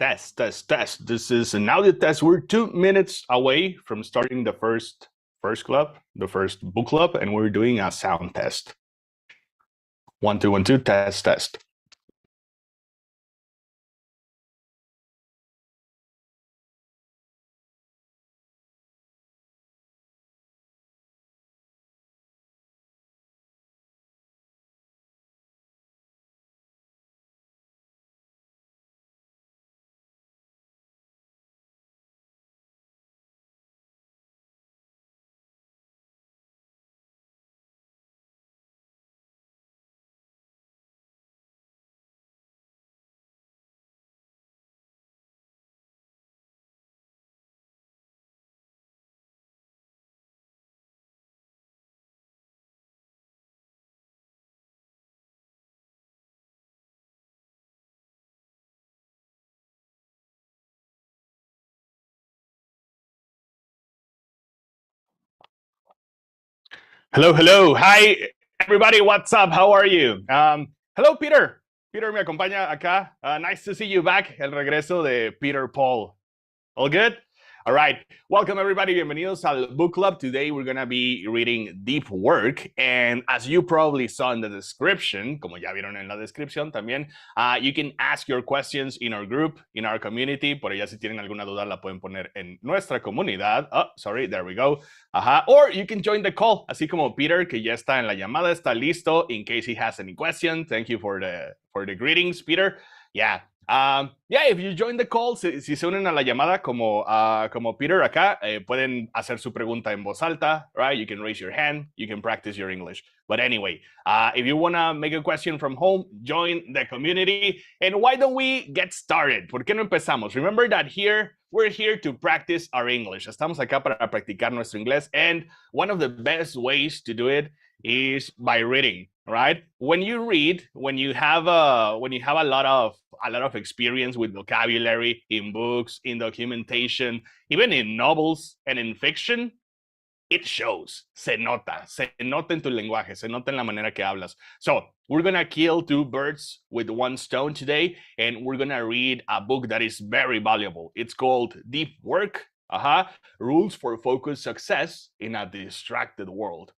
Test, test, test. This is an audio test. We're 2 minutes away from starting the first club, the first book club, and we're doing a sound test. 1, 2, 1, 2, test, test. Hello, hello. Hi, everybody. What's up? How are you? Hello, Peter. Peter me acompaña acá. Nice to see you back. El regreso de Peter Paul. All good? All right. Welcome, everybody. Bienvenidos al Book Club. Today, we're going to be reading Deep Work. And as you probably saw in the description, como ya vieron en la descripción también, you can ask your questions in our group, in our community. Por allá, si tienen alguna duda, la pueden poner en nuestra comunidad. Oh, sorry. There we go. Or you can join the call, así como Peter, que ya está en la llamada, está listo in case he has any question. Thank you for the greetings, Peter. Yeah. If you join the call, si se unen a la llamada como Peter acá, pueden hacer su pregunta en voz alta, right? You can raise your hand, you can practice your English. But anyway, if you want to make a question from home, join the community. And why don't we get started? ¿Por qué no empezamos? Remember that we're here to practice our English. Estamos acá para practicar nuestro inglés. And one of the best ways to do it is by reading, right? When you read, when you have a lot of experience with vocabulary in books, in documentation, even in novels and in fiction, it shows. Se nota en tu lenguaje, se nota en la manera que hablas. So we're gonna kill 2 birds with 1 stone today, and we're gonna read a book that is very valuable. It's called Deep Work, Rules for Focused Success in a Distracted World.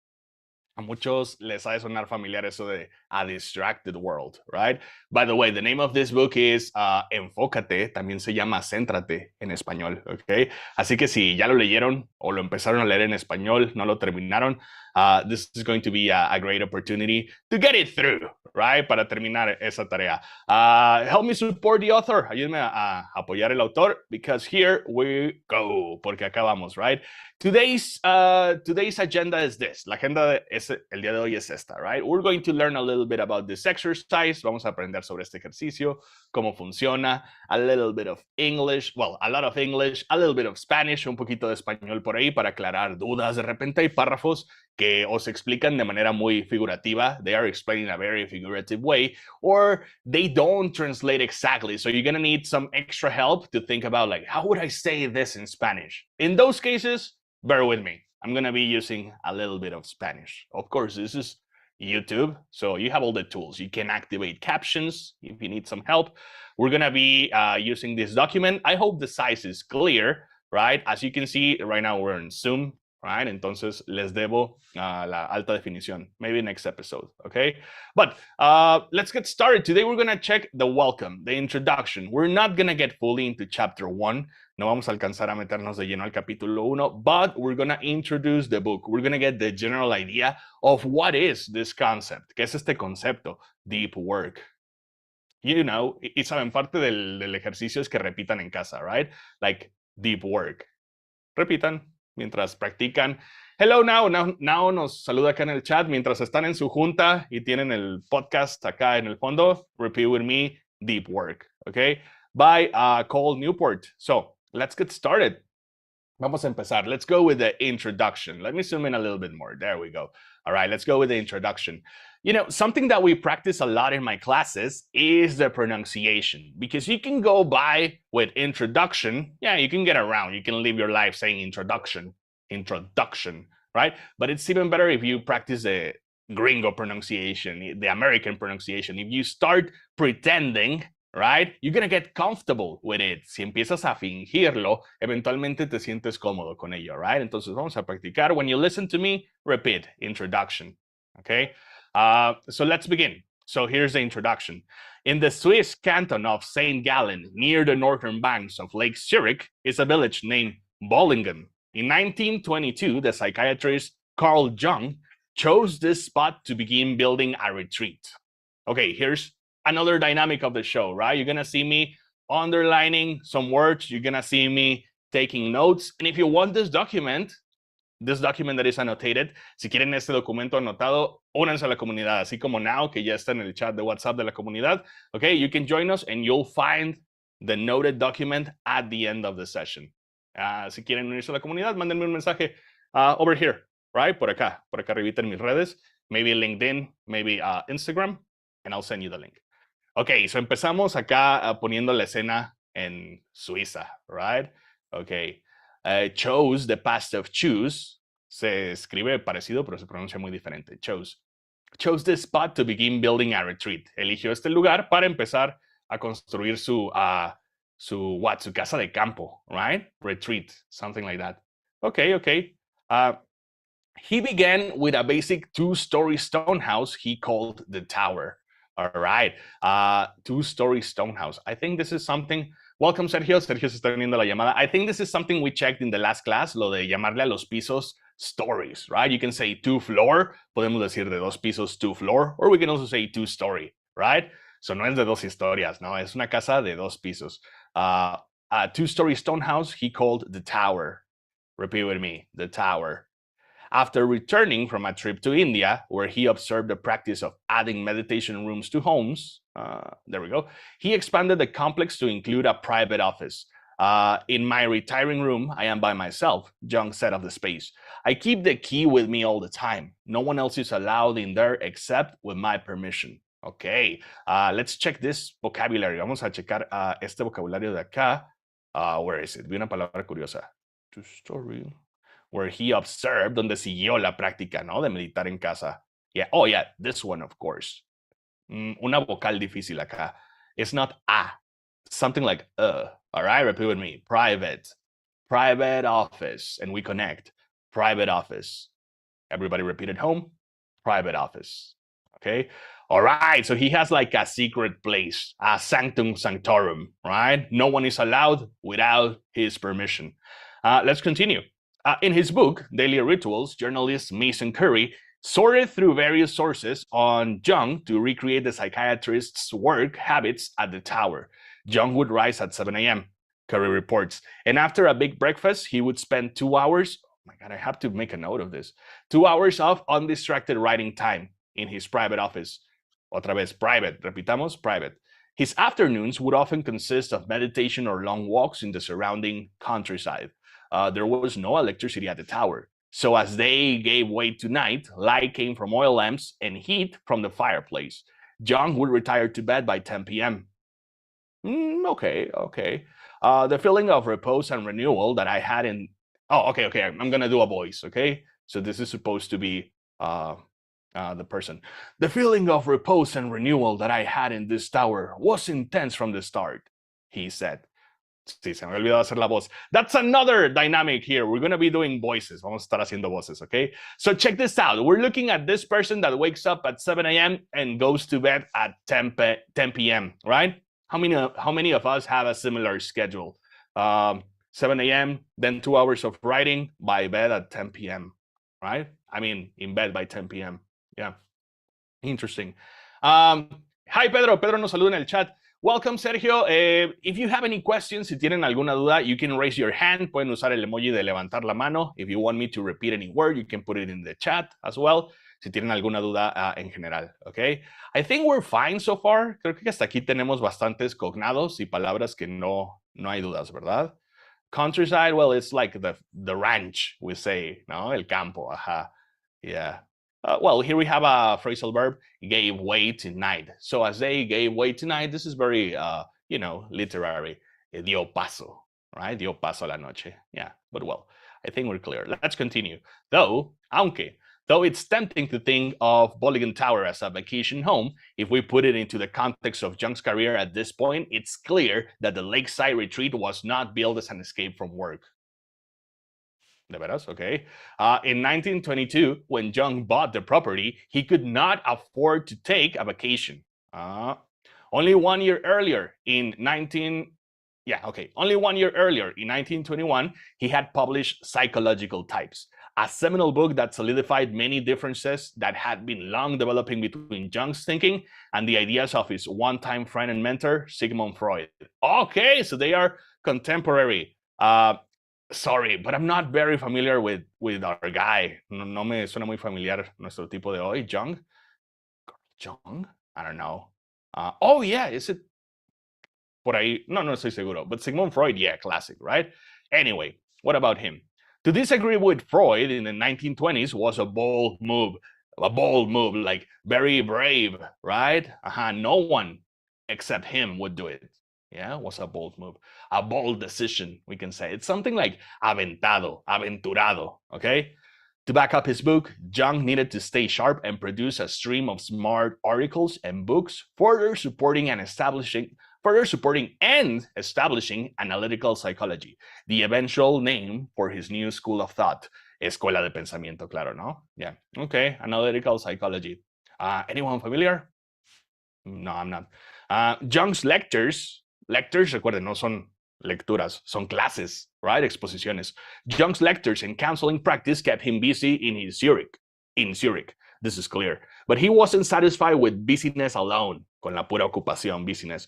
A muchos les ha de sonar familiar eso de A Distracted World, right? By the way, the name of this book is Enfócate, también se llama Céntrate en español, ¿ok? Así que si ya lo leyeron o lo empezaron a leer en español, no lo terminaron, this is going to be a great opportunity to get it through, right? Para terminar esa tarea. Help me support the author. Ayúdenme a apoyar el autor, because here we go, porque acabamos, right? Today's agenda is this. La agenda el día de hoy es esta, right? We're going to learn a little bit about this exercise. Vamos a aprender sobre este ejercicio, cómo funciona, a little bit of English, well, a lot of English, a little bit of Spanish, un poquito de español por ahí para aclarar dudas. De repente hay párrafos que os explican de manera muy figurativa. They are explaining a very figurative way, or they don't translate exactly. So you're going to need some extra help to think about, like, how would I say this in Spanish? In those cases, bear with me. I'm going to be using a little bit of Spanish. Of course, this is YouTube, so you have all the tools. You can activate captions if you need some help. We're going to be using this document. I hope the size is clear, right? As you can see, right now we're in Zoom, right? Entonces, les debo la alta definición. Maybe next episode, okay? But let's get started. Today, we're going to check the welcome, the introduction. We're not going to get fully into chapter 1. No vamos a alcanzar a meternos de lleno al capítulo 1, but we're going to introduce the book. We're going to get the general idea of what is this concept. ¿Qué es este concepto? Deep work. You know, y saben, parte del ejercicio es que repitan en casa, right? Like, deep work. Repitan mientras practican. Hello now nos saluda acá en el chat mientras están en su junta y tienen el podcast acá en el fondo. Repeat with me, deep work, okay? By Cal Newport. So let's get started. Vamos a empezar. Let's go with the introduction. Let me zoom in a little bit more. There we go. All right, let's go with the introduction. You know, something that we practice a lot in my classes is the pronunciation, because you can go by with introduction. Yeah, you can get around. You can live your life saying introduction, right? But it's even better if you practice the gringo pronunciation, the American pronunciation. If you start pretending right? You're gonna get comfortable with it. Si empiezas a fingirlo, eventualmente te sientes cómodo con ello, right? Entonces vamos a practicar. When you listen to me, repeat. Introduction, okay? So let's begin. So here's the introduction. In the Swiss canton of St. Gallen, near the northern banks of Lake Zurich, is a village named Bollingen. In 1922, the psychiatrist Carl Jung chose this spot to begin building a retreat. Okay, here's another dynamic of the show, right? You're gonna see me underlining some words, you're gonna see me taking notes, and if you want this document that is annotated, si quieren este documento anotado, únanse a la comunidad, así como Now, que ya está en el chat de WhatsApp de la comunidad, okay? You can join us and you'll find the noted document at the end of the session. Si quieren unirse a la comunidad, mándenme un mensaje over here, right? Por acá arribita en mis redes, maybe LinkedIn, maybe Instagram, and I'll send you the link. Okay, so empezamos acá poniendo la escena en Suiza, right? Okay, chose, the past of choose, se escribe parecido, pero se pronuncia muy diferente, chose this spot to begin building a retreat. Eligió este lugar para empezar a construir su casa de campo, right? Retreat, something like that. Okay. He began with a basic 2-story stone house he called the Tower. All right, 2-story stone house. I think this is something. Welcome, Sergio. Sergio se está uniendo la llamada. I think this is something we checked in the last class, lo de llamarle a los pisos stories, right? You can say 2-floor, podemos decir de 2 pisos 2-floor, or we can also say 2-story, right? So no es de 2 historias, no, es una casa de 2 pisos. A 2-story stone house he called the Tower. Repeat with me, the Tower. After returning from a trip to India, where he observed the practice of adding meditation rooms to homes, there we go, he expanded the complex to include a private office. In my retiring room, I am by myself, Jung said of the space. I keep the key with me all the time. No one else is allowed in there except with my permission. Okay, let's check this vocabulary. Vamos a checar este vocabulario de acá. Where is it? Vi una palabra curiosa. 2-story. Where he observed, donde siguió la práctica, ¿no? De meditar en casa. Yeah, oh yeah, this one, of course. Una vocal difícil acá. It's not a, something like all right, repeat with me. Private office, and we connect. Private office. Everybody repeat at home. Private office, okay? All right, so he has like a secret place, a sanctum sanctorum, right? No one is allowed without his permission. Let's continue. In his book, Daily Rituals, journalist Mason Curry sorted through various sources on Jung to recreate the psychiatrist's work habits at the Tower. Jung would rise at 7 a.m., Curry reports, and after a big breakfast, he would spend 2 hours, oh my God, I have to make a note of this, 2 hours of undistracted writing time in his private office. Otra vez, private, repitamos, private. His afternoons would often consist of meditation or long walks in the surrounding countryside. There was no electricity at the tower. So as day gave way to night, light came from oil lamps and heat from the fireplace. Jung would retire to bed by 10 p.m. Okay. The feeling of repose and renewal that I had in... Oh, okay, I'm going to do a voice, okay? So this is supposed to be the person. The feeling of repose and renewal that I had in this tower was intense from the start, he said. Sí, se me olvidó hacer la voz. That's another dynamic here. We're going to be doing voices. Vamos a estar haciendo voces, okay? So check this out. We're looking at this person that wakes up at 7 a.m. and goes to bed at 10 p.m., right? How many of us have a similar schedule? 7 a.m., then 2 hours of writing, by bed at 10 p.m., right? I mean, in bed by 10 p.m. Yeah. Interesting. Hi, Pedro. Pedro nos saluda en el chat. Welcome, Sergio. If you have any questions, si tienen alguna duda, you can raise your hand. Pueden usar el emoji de levantar la mano. If you want me to repeat any word, you can put it in the chat as well. Si tienen alguna duda en general, okay? I think we're fine so far. Creo que hasta aquí tenemos bastantes cognados y palabras que no hay dudas, ¿verdad? Countryside, well, it's like the ranch, we say, ¿no? El campo, ajá. Yeah. Well, here we have a phrasal verb, gave way to night. So as they gave way to night, this is very, literary. Dio paso, right? Dio paso a la noche. Yeah, but well, I think we're clear. Let's continue. Though, aunque, Though it's tempting to think of Bolligan Tower as a vacation home, if we put it into the context of Jung's career at this point, it's clear that the lakeside retreat was not built as an escape from work. De veras, okay. In 1922, when Jung bought the property, he could not afford to take a vacation. Only 1 year earlier, in 1921, he had published Psychological Types, a seminal book that solidified many differences that had been long developing between Jung's thinking and the ideas of his one-time friend and mentor, Sigmund Freud. Okay, so they are contemporary. Sorry, but I'm not very familiar with our guy. No me suena muy familiar nuestro tipo de hoy, Jung. Jung? I don't know. Oh, yeah, is it por ahí? No estoy seguro. But Sigmund Freud, yeah, classic, right? Anyway, what about him? To disagree with Freud in the 1920s was a bold move, like very brave, right? No one except him would do it. Yeah, was a bold move, a bold decision, we can say. It's something like aventado, aventurado, okay? To back up his book, Jung needed to stay sharp and produce a stream of smart articles and books, further supporting and establishing analytical psychology, the eventual name for his new school of thought. Escuela de Pensamiento, claro, ¿no? Yeah, okay, analytical psychology. Anyone familiar? No, I'm not. Jung's lectures, recuerden, no son lecturas, son clases, right? Exposiciones. Jung's lectures and counseling practice kept him busy in Zurich. This is clear. But he wasn't satisfied with busyness alone, con la pura ocupación, busyness.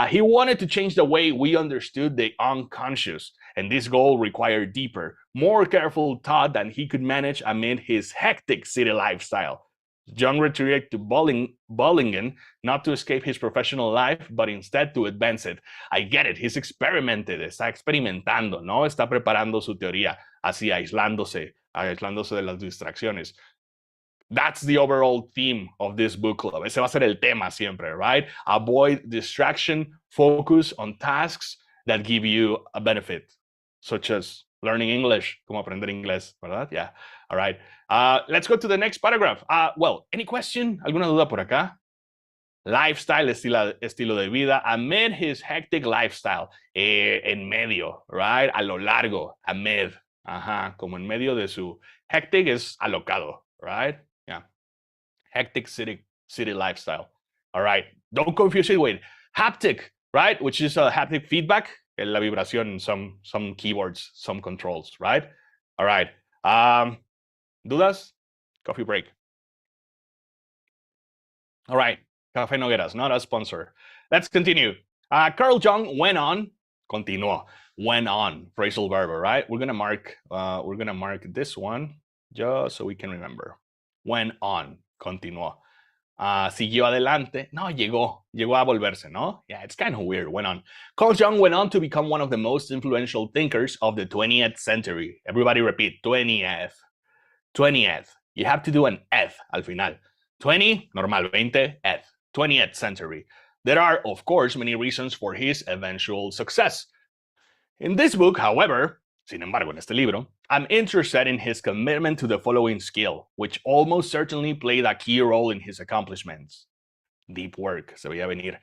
He wanted to change the way we understood the unconscious, and this goal required deeper, more careful thought than he could manage amid his hectic city lifestyle. Jung retreated to Bollingen, not to escape his professional life, but instead to advance it. I get it, he's está experimentando, ¿no? Está preparando su teoría, así aislándose de las distracciones. That's the overall theme of this book club. Ese va a ser el tema siempre, right? Avoid distraction, focus on tasks that give you a benefit, such as learning English, como aprender inglés, ¿verdad? Yeah, all right. Let's go to the next paragraph. Well, any question? ¿Alguna duda por acá? Lifestyle, estilo de vida, amid his hectic lifestyle, en medio, right? A lo largo, amid, como en medio de su hectic es alocado, right? Yeah, hectic city lifestyle. All right, don't confuse it with haptic, right? Which is a haptic feedback, la vibración, some keyboards, some controls, right? All right. ¿Dudas? Coffee break. All right, Café Nogueras, not a sponsor. Let's continue. Carl Jung went on, phrasal verb, right? We're gonna mark this one just so we can remember. Went on, continuó. Siguió adelante. No, llegó a volverse, ¿no? Yeah, it's kind of weird. Went on. Carl Jung went on to become one of the most influential thinkers of the 20th century. Everybody repeat, 20th. 20th. You have to do an eth al final. 20, normal, 20, eth. 20th century. There are, of course, many reasons for his eventual success. In this book, however, sin embargo, en este libro, I'm interested in his commitment to the following skill, which almost certainly played a key role in his accomplishments. Deep work, se veía venir.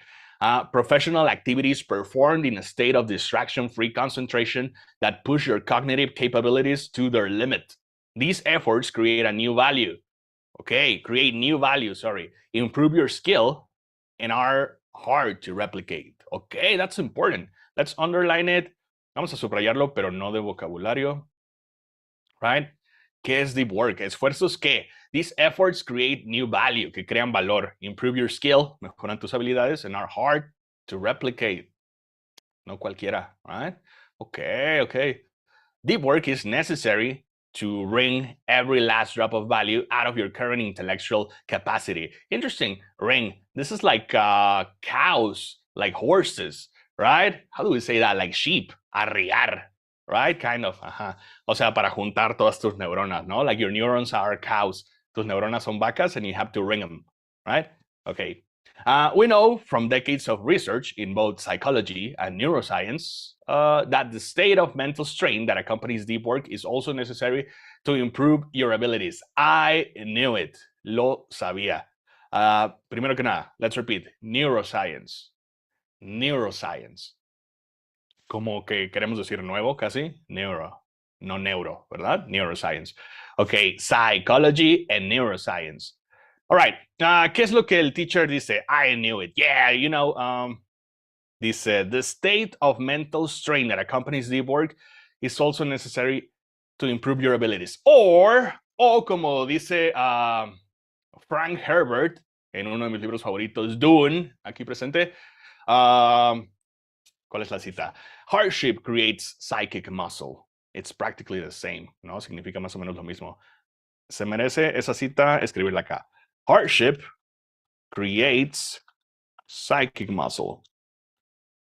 Professional activities performed in a state of distraction-free concentration that push your cognitive capabilities to their limit. These efforts create a new value. Improve your skill and are hard to replicate. Okay, that's important. Let's underline it. Vamos a subrayarlo, pero no de vocabulario. Right? ¿Qué es deep work? Esfuerzos que these efforts create new value, que crean valor. Improve your skill, mejoran tus habilidades, and are hard to replicate. No cualquiera, right? Okay. Deep work is necessary to wring every last drop of value out of your current intellectual capacity. Interesting, wring. This is like cows, like horses, right? How do we say that? Like sheep, arriar, right? Kind of, O sea, para juntar todas tus neuronas, ¿no? Like your neurons are cows, tus neuronas son vacas, and you have to wring them, right? Okay. We know from decades of research in both psychology and neuroscience that the state of mental strain that accompanies deep work is also necessary to improve your abilities. I knew it. Lo sabía. Primero que nada, let's repeat. Neuroscience. Neuroscience. Como que queremos decir nuevo casi. Neuro. No neuro, ¿verdad? Neuroscience. Ok, psychology and neuroscience. All right. ¿Qué es lo que el teacher dice? I knew it. Yeah, you know, dice, the state of mental strain that accompanies deep work is also necessary to improve your abilities. O como dice Frank Herbert, en uno de mis libros favoritos, Dune, aquí presente, ¿cuál es la cita? Hardship creates psychic muscle. It's practically the same, ¿no? Significa más o menos lo mismo. Se merece esa cita escribirla acá. Hardship creates psychic muscle.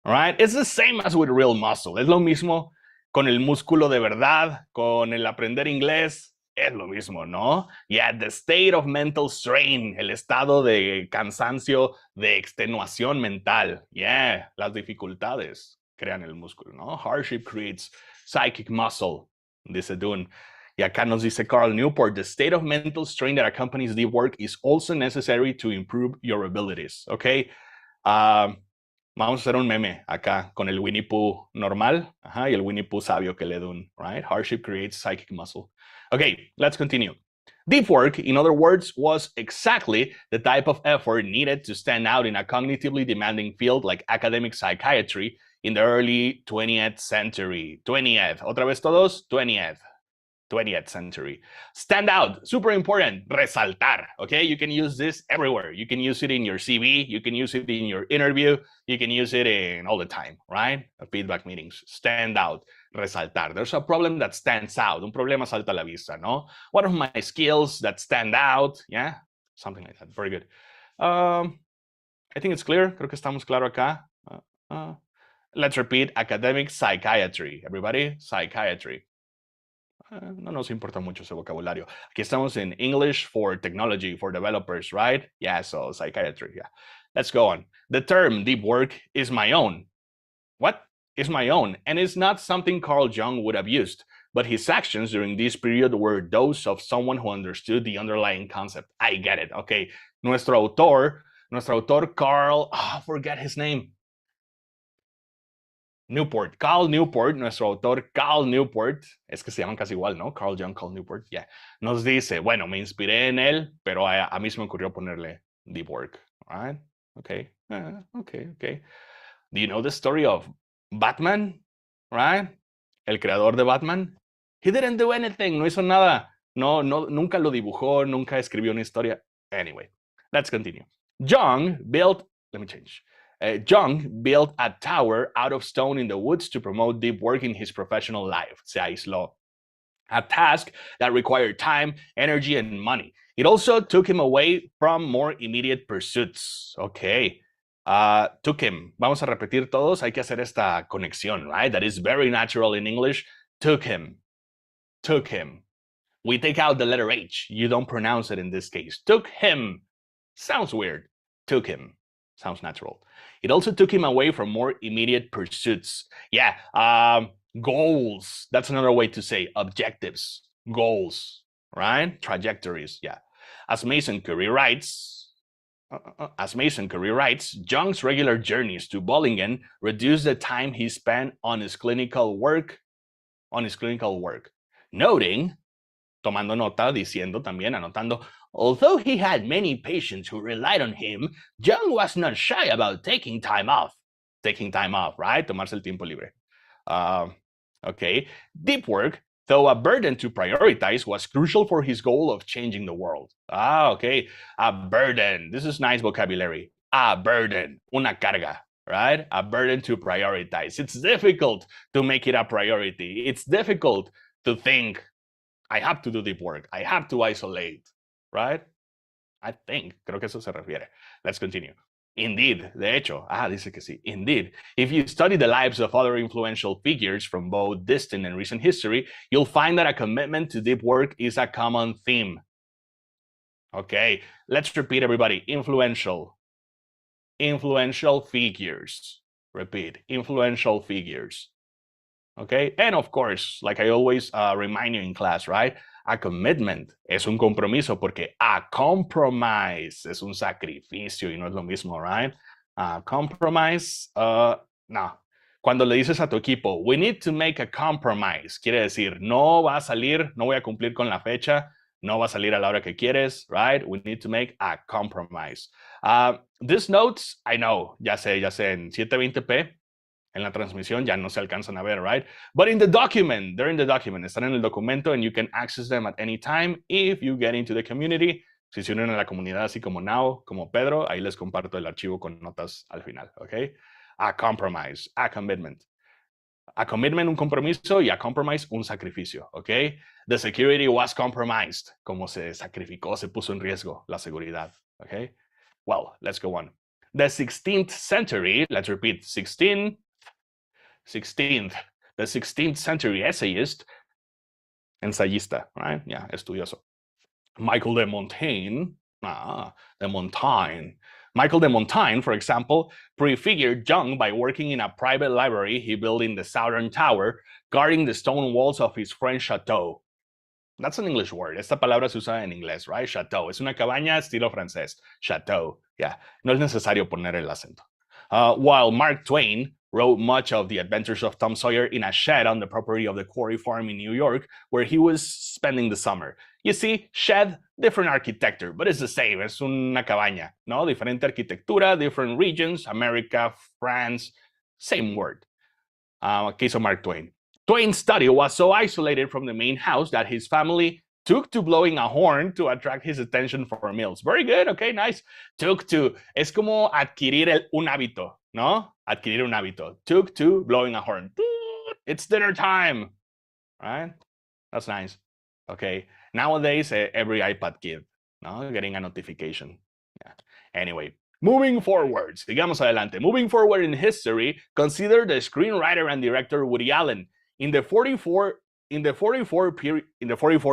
All right? It's the same as with real muscle. Es lo mismo con el músculo de verdad, con el aprender inglés. Es lo mismo, ¿no? Yeah, the state of mental strain, el estado de cansancio, de extenuación mental. Yeah, las dificultades crean el músculo, ¿no? Hardship creates psychic muscle, dice Dune. Y acá nos dice Cal Newport, the state of mental strain that accompanies deep work is also necessary to improve your abilities, ¿ok? Vamos a hacer un meme acá con el Winnie Pooh normal y el Winnie Pooh sabio que le Dune, right? Hardship creates psychic muscle. Okay, let's continue. Deep work, in other words, was exactly the type of effort needed to stand out in a cognitively demanding field like academic psychiatry in the early 20th century. 20th. Otra vez todos, 20th century. Stand out, super important, resaltar, okay? You can use this everywhere. You can use it in your CV, you can use it in your interview, you can use it in all the time, right? Feedback meetings, stand out, resaltar. There's a problem that stands out, un problema salta a la vista, ¿no? What are my skills that stand out? Yeah, something like that, very good. I think it's clear, creo que estamos claro acá. Let's repeat, academic psychiatry, everybody, psychiatry. No nos importa mucho ese vocabulario. Aquí estamos en English for technology, for developers, right? Yeah, so psychiatry, yeah. Let's go on. The term deep work is my own. What? Is my own. And it's not something Carl Jung would have used, but his actions during this period were those of someone who understood the underlying concept. I get it, okay. Nuestro autor Carl, forget his name. Newport, Cal Newport, nuestro autor Cal Newport, es que se llaman casi igual, ¿no? Carl Jung, Cal Newport, yeah. Nos dice, bueno, me inspiré en él, pero a mí se me ocurrió ponerle deep work, right? Okay, okay. Do you know the story of Batman, right? El creador de Batman. He didn't do anything, no hizo nada. No, nunca lo dibujó, nunca escribió una historia. Anyway, let's continue. Jung built a tower out of stone in the woods to promote deep work in his professional life. Se aisló. A task that required time, energy, and money. It also took him away from more immediate pursuits. Okay. Took him. Vamos a repetir todos. Hay que hacer esta conexión, right? That is very natural in English. Took him. We take out the letter H. You don't pronounce it in this case. Took him. Sounds weird. Took him. Sounds natural. It also took him away from more immediate pursuits. Yeah, goals. That's another way to say objectives. Goals, right? Trajectories, yeah. As Mason Curry writes, Jung's regular journeys to Bollingen reduced the time he spent on his clinical work, noting, tomando nota, diciendo también, anotando, although he had many patients who relied on him, Jung was not shy about taking time off, right? Tomarse el tiempo libre. Okay. Deep work, though a burden to prioritize, was crucial for his goal of changing the world. Okay. A burden. This is nice vocabulary. A burden. Una carga, right? A burden to prioritize. It's difficult to make it a priority. It's difficult to think, I have to do deep work. I have to isolate, right? I think, creo que eso se refiere. Let's continue. Indeed, de hecho, dice que sí. Indeed, if you study the lives of other influential figures from both distant and recent history, you'll find that a commitment to deep work is a common theme. Okay, let's repeat, everybody. Influential figures. Repeat, influential figures. Okay, and of course, like I always remind you in class, right? A commitment es un compromiso porque a compromise es un sacrificio y no es lo mismo, right? Compromise, no. Cuando le dices a tu equipo, we need to make a compromise, quiere decir, no va a salir, no voy a cumplir con la fecha, no va a salir a la hora que quieres, right? We need to make a compromise. These notes, I know, ya sé, en 720p, en la transmisión ya no se alcanzan a ver, right? But in the document, they're in the document, están en el documento and you can access them at any time if you get into the community. Si se unen a la comunidad así como Now, como Pedro, ahí les comparto el archivo con notas al final, ¿ok? A compromise, a commitment. A commitment, un compromiso, y a compromise, un sacrificio, ¿ok? The security was compromised, como se sacrificó, se puso en riesgo la seguridad, ¿ok? Well, let's go on. The 16th century, let's repeat, 16th, the 16th century essayist, ensayista, right? Yeah, estudioso. Michael de Montaigne, Michael de Montaigne, for example, prefigured Jung by working in a private library he built in the Southern Tower, guarding the stone walls of his French chateau. That's an English word. Esta palabra se usa en inglés, right? Chateau. Es una cabaña estilo francés. Chateau. Yeah. No es necesario poner el acento. While Mark Twain wrote much of the adventures of Tom Sawyer in a shed on the property of the Quarry Farm in New York, where he was spending the summer. You see, shed, different architecture, but it's the same. Es una cabaña, ¿no? Diferente arquitectura, different regions, America, France, same word. ¿Qué hizo Mark Twain? Twain's study was so isolated from the main house that his family took to blowing a horn to attract his attention for meals. Very good, okay, nice. Took to, es como adquirir un hábito, ¿no? Adquirir un hábito. Took to blowing a horn. It's dinner time, right? That's nice. Okay, nowadays, every iPad kid, ¿no? Getting a notification. Yeah. Anyway, moving forward, sigamos adelante. Moving forward in history, consider the screenwriter and director Woody Allen. In the 44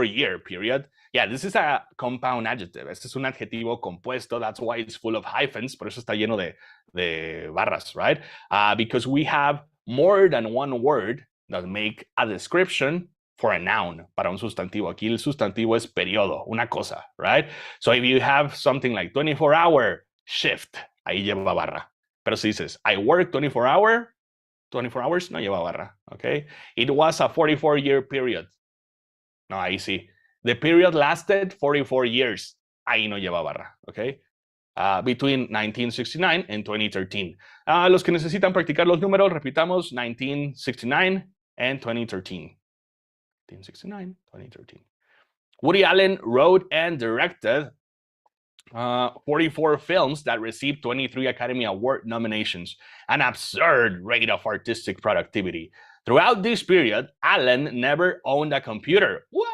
year period, yeah, this is a compound adjective. Este es un adjetivo compuesto. That's why it's full of hyphens. Por eso está lleno de barras, right? Because we have more than one word that make a description for a noun, para un sustantivo. Aquí el sustantivo es periodo, una cosa, right? So if you have something like 24-hour shift, ahí lleva barra. Pero si dices, I work 24 hours, no lleva barra, okay? It was a 44-year period. No, ahí sí. The period lasted 44 years. Ahí no lleva barra, okay? Between 1969 and 2013. Los que necesitan practicar los números, repitamos 1969 and 2013. 1969, 2013. Woody Allen wrote and directed 44 films that received 23 Academy Award nominations, an absurd rate of artistic productivity. Throughout this period, Allen never owned a computer. What?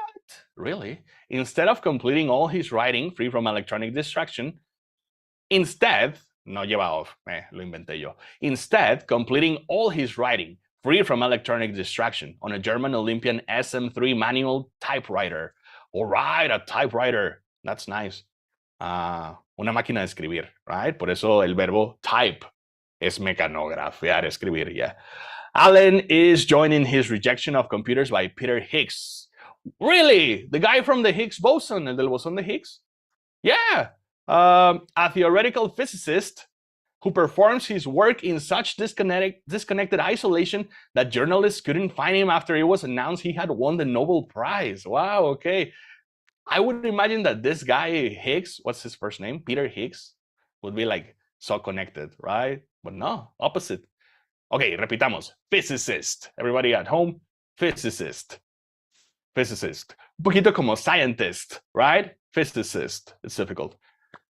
Really? Instead of completing all his writing free from electronic distraction, no lleva off, lo inventé yo. Instead, completing all his writing free from electronic distraction on a German Olympian SM3 manual typewriter. All right, a typewriter. That's nice. Una máquina de escribir, right? Por eso el verbo type es mecanografiar, escribir, yeah. Allen is joining his rejection of computers by Peter Higgs. Really? The guy from the Higgs boson, el del bosón de Higgs? Yeah. A theoretical physicist who performs his work in such disconnected isolation that journalists couldn't find him after it was announced he had won the Nobel Prize. Wow, okay. I would imagine that this guy, Higgs, what's his first name? Peter Higgs, would be like so connected, right? But no, opposite. Okay, repitamos. Physicist. Everybody at home, physicist. Physicist. Un poquito como scientist, right? Physicist. It's difficult.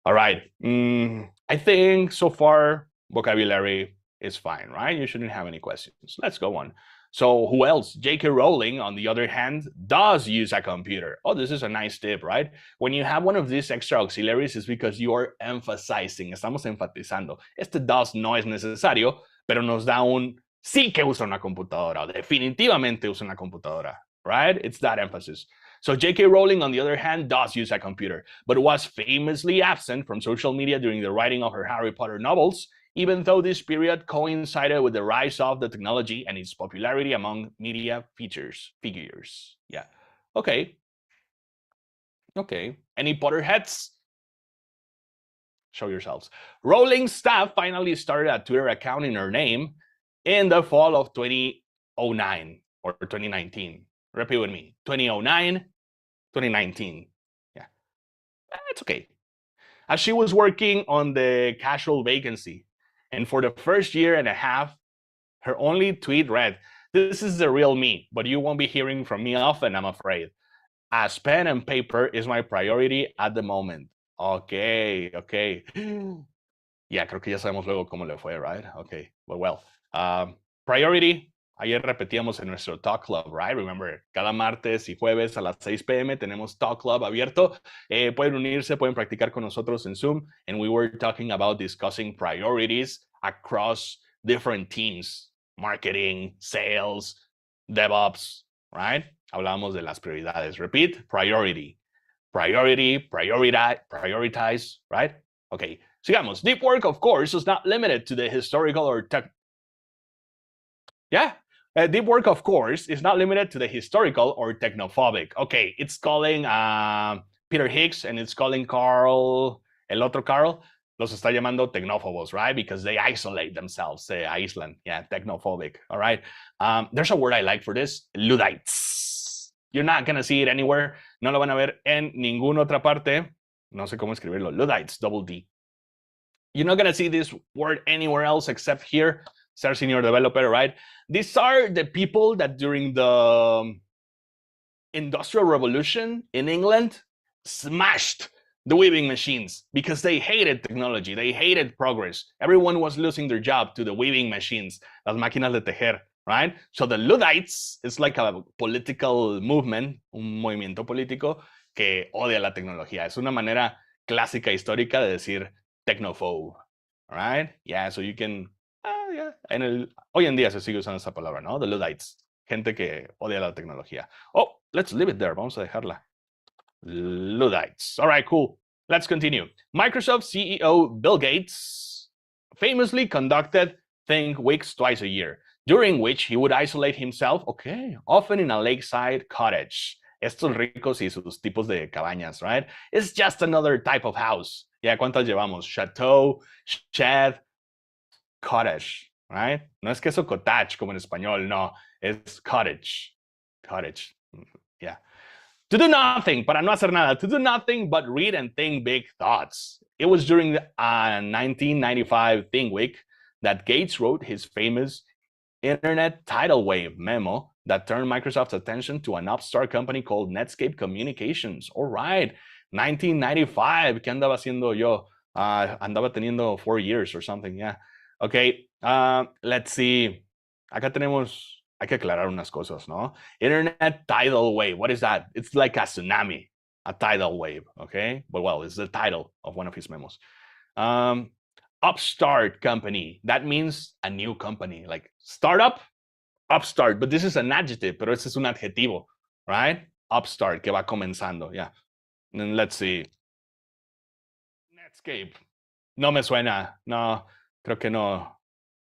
All right. I think so far vocabulary is fine, right? You shouldn't have any questions. Let's go on. So who else? J.K. Rowling, on the other hand, does use a computer. Oh, this is a nice tip, right? When you have one of these extra auxiliaries, it's because you are emphasizing. Estamos enfatizando. Este does no es necesario, pero nos da un sí que usa una computadora. Definitivamente usa una computadora, right? It's that emphasis. So J.K. Rowling, on the other hand, does use a computer, but was famously absent from social media during the writing of her Harry Potter novels, even though this period coincided with the rise of the technology and its popularity among media figures. Yeah, okay. Okay. Any Potterheads? Show yourselves. Rowling's staff finally started a Twitter account in her name in the fall of 2009 or 2019. Repeat with me. 2009, 2019. Yeah. It's okay. As she was working on the casual vacancy, and for the first year and a half, her only tweet read, "This is the real me, but you won't be hearing from me often, I'm afraid. As pen and paper is my priority at the moment." Okay. Ya, creo que ya sabemos luego cómo le fue, right? Okay, well. Priority, ayer repetíamos en nuestro Talk Club, right? Remember, cada martes y jueves a las 6 p.m. tenemos Talk Club abierto. Pueden unirse, pueden practicar con nosotros en Zoom. And we were talking about discussing priorities across different teams. Marketing, sales, DevOps, right? Hablamos de las prioridades. Repeat, priority. Priority, prioritize, right? Okay, sigamos. Deep work, of course, is not limited to the historical or deep work, of course, is not limited to the historical or technophobic. Okay, it's calling Peter Higgs and it's calling el otro Carl, los está llamando tecnófobos, right? Because they isolate themselves, se aíslan. Yeah, technophobic, all right? There's a word I like for this, Luddites. You're not going to see it anywhere. No lo van a ver en ninguna otra parte. No sé cómo escribirlo. Luddites, double D. You're not going to see this word anywhere else except here. Ser senior developer, right? These are the people that during the Industrial Revolution in England smashed the weaving machines because they hated technology. They hated progress. Everyone was losing their job to the weaving machines, las máquinas de tejer, right? So the Luddites is like a political movement, un movimiento político que odia la tecnología. Es una manera clásica histórica de decir technophobe, right? Yeah, so you can, hoy en día se sigue usando esa palabra, ¿no? The Luddites, gente que odia la tecnología. Oh, let's leave it there. Vamos a dejarla. Luddites. All right, cool. Let's continue. Microsoft CEO Bill Gates famously conducted Think Weeks twice a year, during which he would isolate himself, often in a lakeside cottage. Estos ricos y sus tipos de cabañas, right? It's just another type of house. Ya, ¿cuántas llevamos? Chateau, shed, cottage, right? No es queso cottage como en español, no. Es cottage. Cottage. Yeah. To do nothing, para no hacer nada. To do nothing but read and think big thoughts. It was during the 1995 Think Week that Gates wrote his famous Internet tidal wave memo that turned Microsoft's attention to an upstart company called Netscape Communications. All right, 1995. ¿Qué andaba haciendo yo? Andaba teniendo 4 years or something, yeah. Okay, let's see. Acá tenemos, hay que aclarar unas cosas, ¿no? Internet tidal wave, what is that? It's like a tsunami, a tidal wave, okay? But well, it's the title of one of his memos. Upstart company, that means a new company, like startup, upstart, but this is an adjective, pero ese es un adjetivo, right? Upstart, que va comenzando, yeah. And then let's see. Netscape, no me suena, no, creo que no.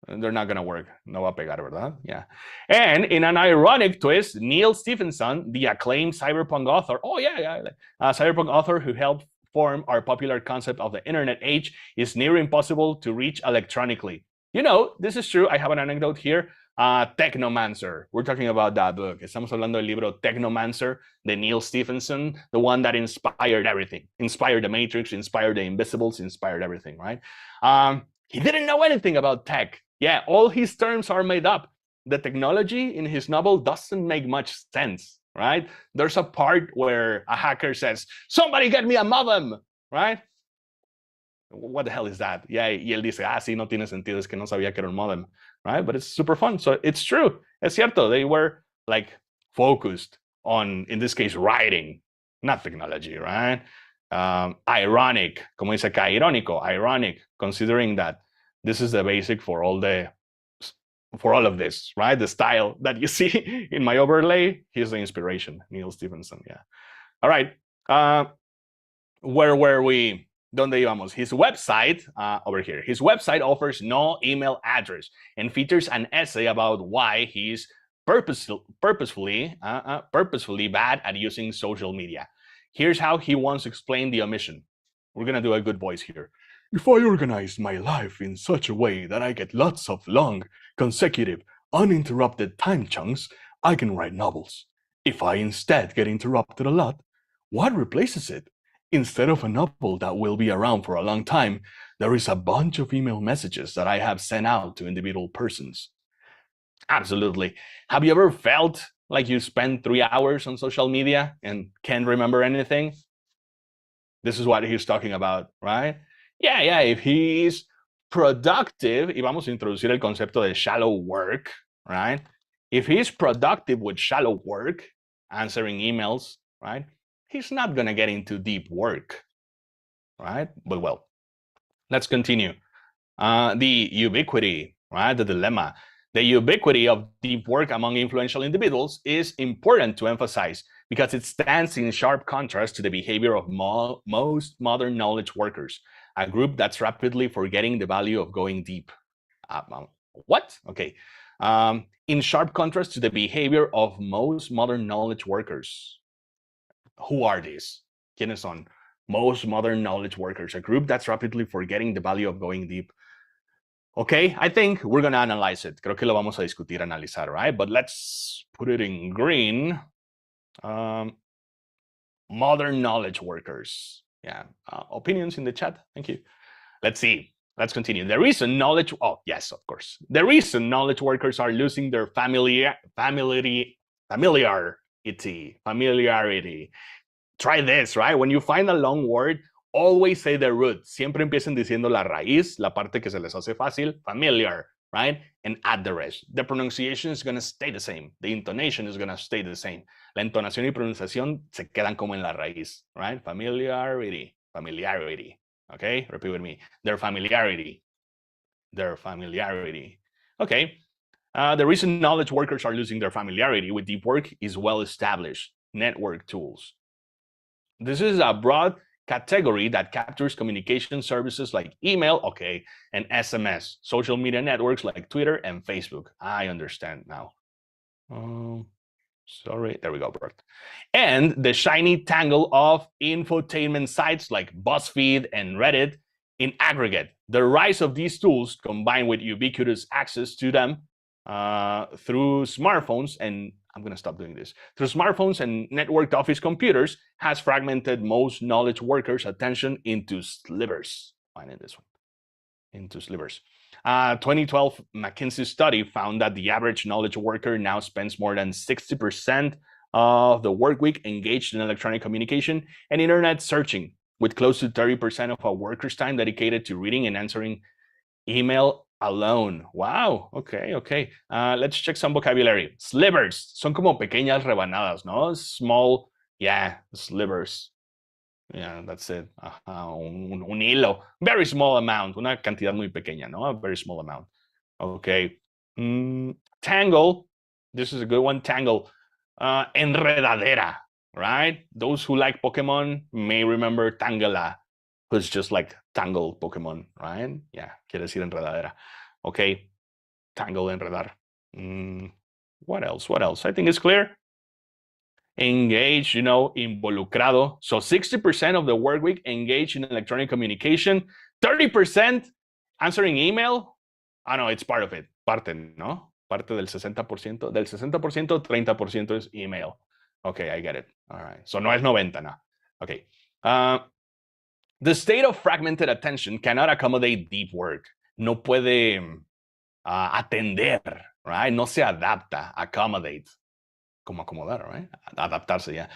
They're not going to work. No va a pegar, ¿verdad? Yeah. And in an ironic twist, Neil Stephenson, the acclaimed cyberpunk author, cyberpunk author who helped form our popular concept of the internet age, is near impossible to reach electronically. You know, this is true. I have an anecdote here. Technomancer. We're talking about that book. Estamos hablando del libro Technomancer de Neil Stephenson, the one that inspired everything. Inspired the Matrix, inspired the Invisibles, inspired everything, right? He didn't know anything about tech. Yeah, all his terms are made up. The technology in his novel doesn't make much sense, right? There's a part where a hacker says, "Somebody get me a modem," right? What the hell is that? Yeah, y él dice, sí, no tiene sentido, es que no sabía que era un modem, right? But it's super fun. So it's true. Es cierto. They were like focused on, in this case, writing, not technology, right? Ironic, como dice acá, irónico, ironic, considering that this is the basic for all of this, right? The style that you see in my overlay, here's the inspiration, Neil Stephenson, yeah. All right, where were we? ¿Dónde íbamos? His website, over here, his website offers no email address and features an essay about why he's purposefully bad at using social media. Here's how he once explained the omission. We're going to do a good voice here. If I organize my life in such a way that I get lots of long, consecutive, uninterrupted time chunks, I can write novels. If I instead get interrupted a lot, what replaces it? Instead of a novel that will be around for a long time, there is a bunch of email messages that I have sent out to individual persons. Absolutely. Have you ever felt like you spent 3 hours on social media and can't remember anything? This is what he's talking about, right? Yeah, if he's productive, y vamos a introducir el concepto de shallow work, right? If he's productive with shallow work, answering emails, right? He's not going to get into deep work, right? But well, let's continue. The ubiquity, right? The dilemma. The ubiquity of deep work among influential individuals is important to emphasize because it stands in sharp contrast to the behavior of most modern knowledge workers, a group that's rapidly forgetting the value of going deep. What? Okay. In sharp contrast to the behavior of most modern knowledge workers. Who are these? ¿Quiénes son? Most modern knowledge workers, a group that's rapidly forgetting the value of going deep. Okay, I think we're going to analyze it. Creo que lo vamos a discutir, analizar, right? But let's put it in green. Modern knowledge workers. Yeah, opinions in the chat. Thank you. Let's see. Let's continue. The reason knowledge, oh, yes, of course. The reason knowledge workers are losing their familiarity. Try this, right? When you find a long word, always say the root. Siempre empiecen diciendo la raíz, la parte que se les hace fácil, familiar, right? And add the rest. The pronunciation is going to stay the same. The intonation is going to stay the same. La entonación y pronunciación se quedan como en la raíz, right? Familiarity. Okay, repeat with me. Their familiarity. Okay. The reason knowledge workers are losing their familiarity with deep work is well-established network tools. This is a broad category that captures communication services like email, okay, and SMS, social media networks like Twitter and Facebook. I understand now. Sorry, there we go, Bert. And the shiny tangle of infotainment sites like BuzzFeed and Reddit in aggregate. The rise of these tools, combined with ubiquitous access to them through smartphones and I'm going to stop doing this. Through smartphones and networked office computers has fragmented most knowledge workers' attention into slivers. Finding this one. Into slivers. 2012 McKinsey study found that the average knowledge worker now spends more than 60% of the work week engaged in electronic communication and internet searching, with close to 30% of a worker's time dedicated to reading and answering email alone. Wow, okay. Let's check some vocabulary. Slivers, son como pequeñas rebanadas, ¿no? Small, yeah, slivers. Yeah, that's it. Un hilo. Very small amount. Una cantidad muy pequeña, ¿no? A very small amount. Okay. Tangle. This is a good one. Tangle. Enredadera, right? Those who like Pokemon may remember Tangela, who's just like Tangle Pokemon, right? Yeah, quiere decir enredadera. Okay. Tangle, enredar. What else? I think it's clear. Engaged, involucrado. So 60% of the work week engaged in electronic communication, 30% answering email. No, it's part of it. Parte, ¿no? Parte del 60%. Del 60%, 30% is email. Okay, I get it. All right. So no es 90, no. Okay. The state of fragmented attention cannot accommodate deep work. No puede atender, right? No se adapta, accommodate. Como acomodar, right? Adaptarse, yeah.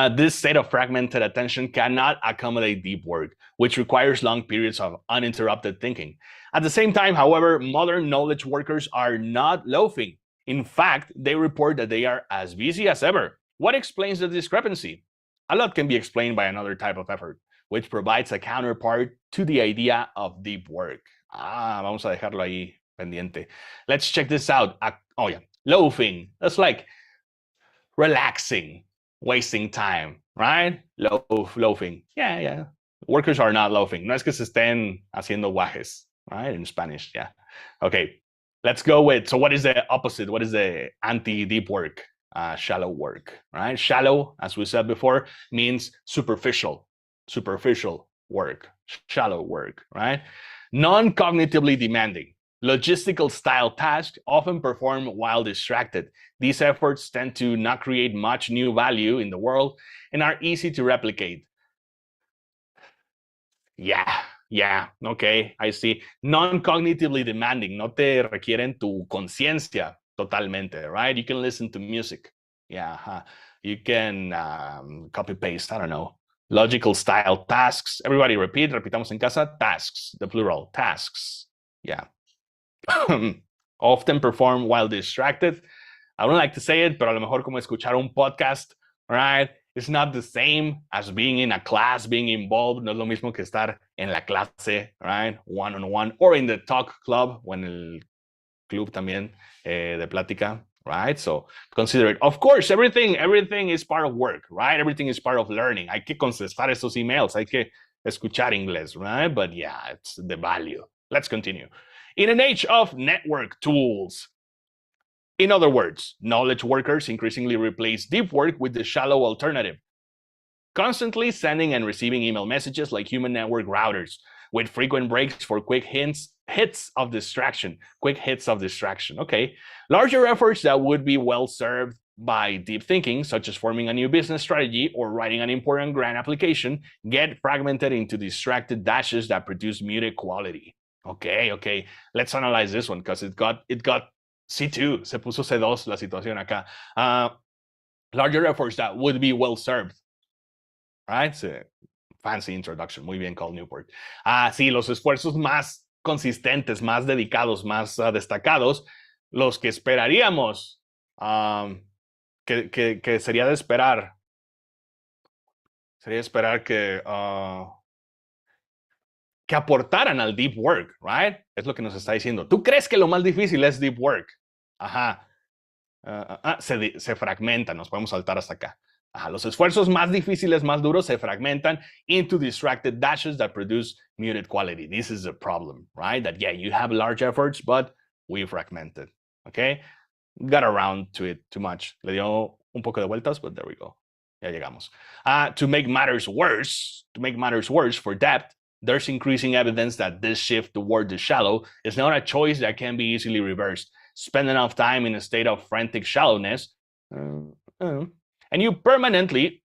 This state of fragmented attention cannot accommodate deep work, which requires long periods of uninterrupted thinking. At the same time, however, modern knowledge workers are not loafing. In fact, they report that they are as busy as ever. What explains the discrepancy? A lot can be explained by another type of effort, which provides a counterpart to the idea of deep work. Vamos a dejarlo ahí pendiente. Let's check this out. Oh yeah, loafing. That's like relaxing, wasting time, right? Loafing. Yeah. Workers are not loafing. No es que se estén haciendo guajes, right? In Spanish, yeah. Okay, let's go with, so what is the opposite? What is the anti-deep work? shallow work, right? Shallow, as we said before, means superficial work, shallow work, right? Non-cognitively demanding. Logistical style tasks often performed while distracted. These efforts tend to not create much new value in the world and are easy to replicate. Yeah, okay, I see. Non-cognitively demanding, no te requieren tu conciencia totalmente, right? You can listen to music. Yeah, you can copy-paste, I don't know. Logical style tasks. Everybody repeat, repitamos en casa, tasks, the plural, tasks. Yeah. Often perform while distracted. I don't like to say it, pero a lo mejor como escuchar un podcast, right? It's not the same as being in a class, being involved. No es lo mismo que estar en la clase, right? One-on-one, or in the talk club, o en el club también de plática, right? So consider it. Of course, everything is part of work, right? Everything is part of learning. Hay que contestar esos emails, hay que escuchar inglés, right? But yeah, it's the value. Let's continue. In an age of network tools, in other words, knowledge workers increasingly replace deep work with the shallow alternative, constantly sending and receiving email messages like human network routers, with frequent breaks for quick hits of distraction. Okay. Larger efforts that would be well served by deep thinking, such as forming a new business strategy or writing an important grant application, get fragmented into distracted dashes that produce muted quality. Okay. Let's analyze this one because it got C2, se puso C2 la situación acá. Larger efforts that would be well served. Right? Fancy introduction, muy bien, Cal Newport. Sí, los esfuerzos más consistentes, más dedicados, más destacados, los que esperaríamos, que sería de esperar. Sería esperar que aportaran al deep work, right? Es lo que nos está diciendo. ¿Tú crees que lo más difícil es deep work? Ajá. Se fragmentan, nos podemos saltar hasta acá. Los esfuerzos más difíciles, más duros, se fragmentan into distracted dashes that produce muted quality. This is a problem, right? That, yeah, you have large efforts, but we fragmented, okay? Got around to it too much. Le dio un poco de vueltas, but there we go. Ya llegamos. To make matters worse, for depth, there's increasing evidence that this shift toward the shallow is not a choice that can be easily reversed. Spend enough time in a state of frantic shallowness, and you permanently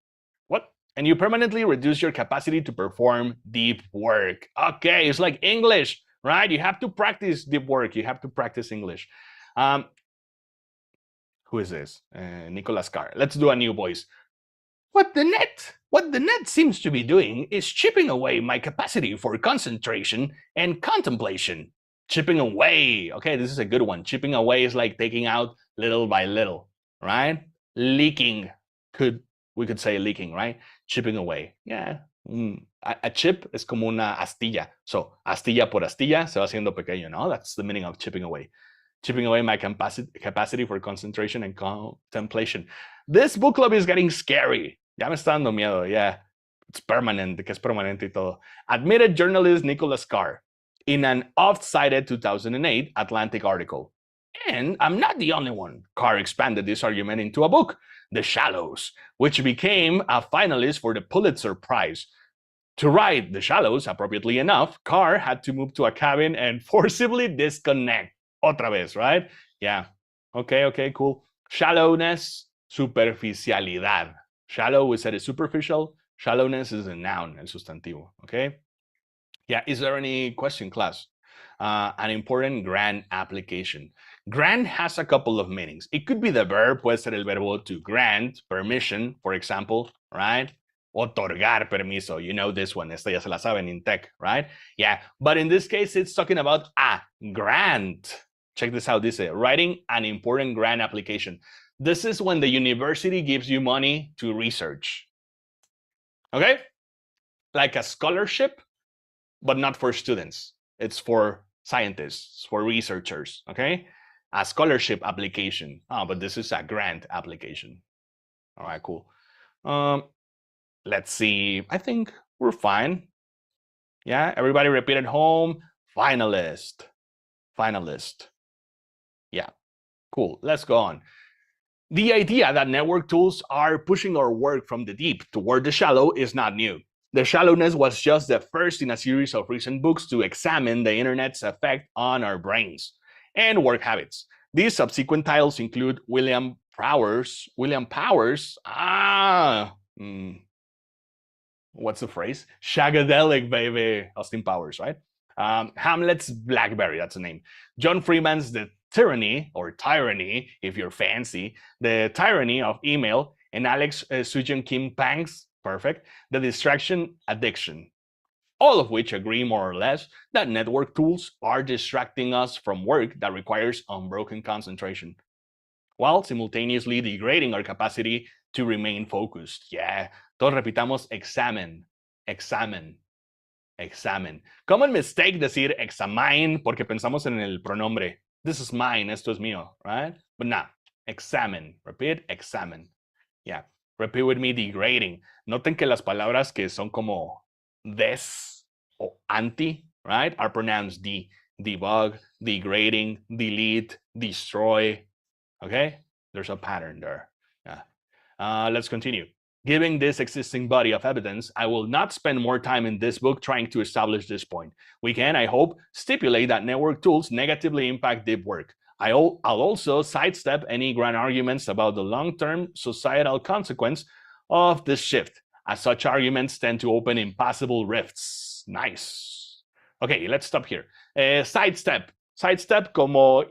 reduce your capacity to perform deep work. Okay, it's like English, right? You have to practice deep work. You have to practice English. Who is this? Nicholas Carr. Let's do a new voice. What the net seems to be doing is chipping away my capacity for concentration and contemplation. Chipping away. Okay, this is a good one. Chipping away is like taking out little by little, right? Leaking. We could say leaking, right? Chipping away. Yeah. A chip es como una astilla. So, astilla por astilla se va haciendo pequeño, no? That's the meaning of chipping away. Chipping away my capacity for concentration and contemplation. This book club is getting scary. Ya me está dando miedo, yeah. It's permanent, que es permanente y todo. Admitted journalist Nicholas Carr in an oft-cited 2008 Atlantic article. And I'm not the only one. Carr expanded this argument into a book, The Shallows, which became a finalist for the Pulitzer Prize. To write The Shallows, appropriately enough, Carr had to move to a cabin and forcibly disconnect. Otra vez, right? Yeah. Okay, cool. Shallowness, superficialidad. Shallow, we said, is superficial. Shallowness is a noun, el sustantivo, okay? Yeah, is there any question, class? An important grant application. Grant has a couple of meanings. It could be the verb, puede ser el verbo to grant, permission, for example, right? Otorgar permiso. You know this one. Esta ya se la saben in tech, right? Yeah, but in this case, it's talking about a grant. Check this out. This is writing an important grant application. This is when the university gives you money to research. Okay? Like a scholarship, but not for students. It's for scientists, for researchers, okay? A scholarship application. But this is a grant application. All right, cool. Let's see. I think we're fine. Yeah, everybody repeat at home. Finalist. Yeah, cool. Let's go on. The idea that network tools are pushing our work from the deep toward the shallow is not new. The Shallowness was just the first in a series of recent books to examine the internet's effect on our brains and work habits. These subsequent titles include William Powers, what's the phrase? Shagadelic, baby, Austin Powers, right? Hamlet's Blackberry, that's the name. John Freeman's The Tyranny, or Tyranny, if you're fancy, The Tyranny of Email, and Alex Sujin Kim Pang's, perfect, The Distraction Addiction. All of which agree more or less that network tools are distracting us from work that requires unbroken concentration, while simultaneously degrading our capacity to remain focused. Yeah, todos repitamos examine, examine, examine. Common mistake decir examine porque pensamos en el pronombre. This is mine, esto es mío, right? But nah, examine. Repeat, examine. Yeah, repeat with me, degrading. Noten que las palabras que son como des o anti, right, are pronounced de. Debug, degrading, delete, destroy. Okay, there's a pattern there. Yeah. Let's continue. Given this existing body of evidence, I will not spend more time in this book trying to establish this point. We can, I hope, stipulate that network tools negatively impact deep work. I'll also sidestep any grand arguments about the long-term societal consequence of this shift, as such arguments tend to open impassable rifts. Nice. Okay, let's stop here. Sidestep. Sidestep como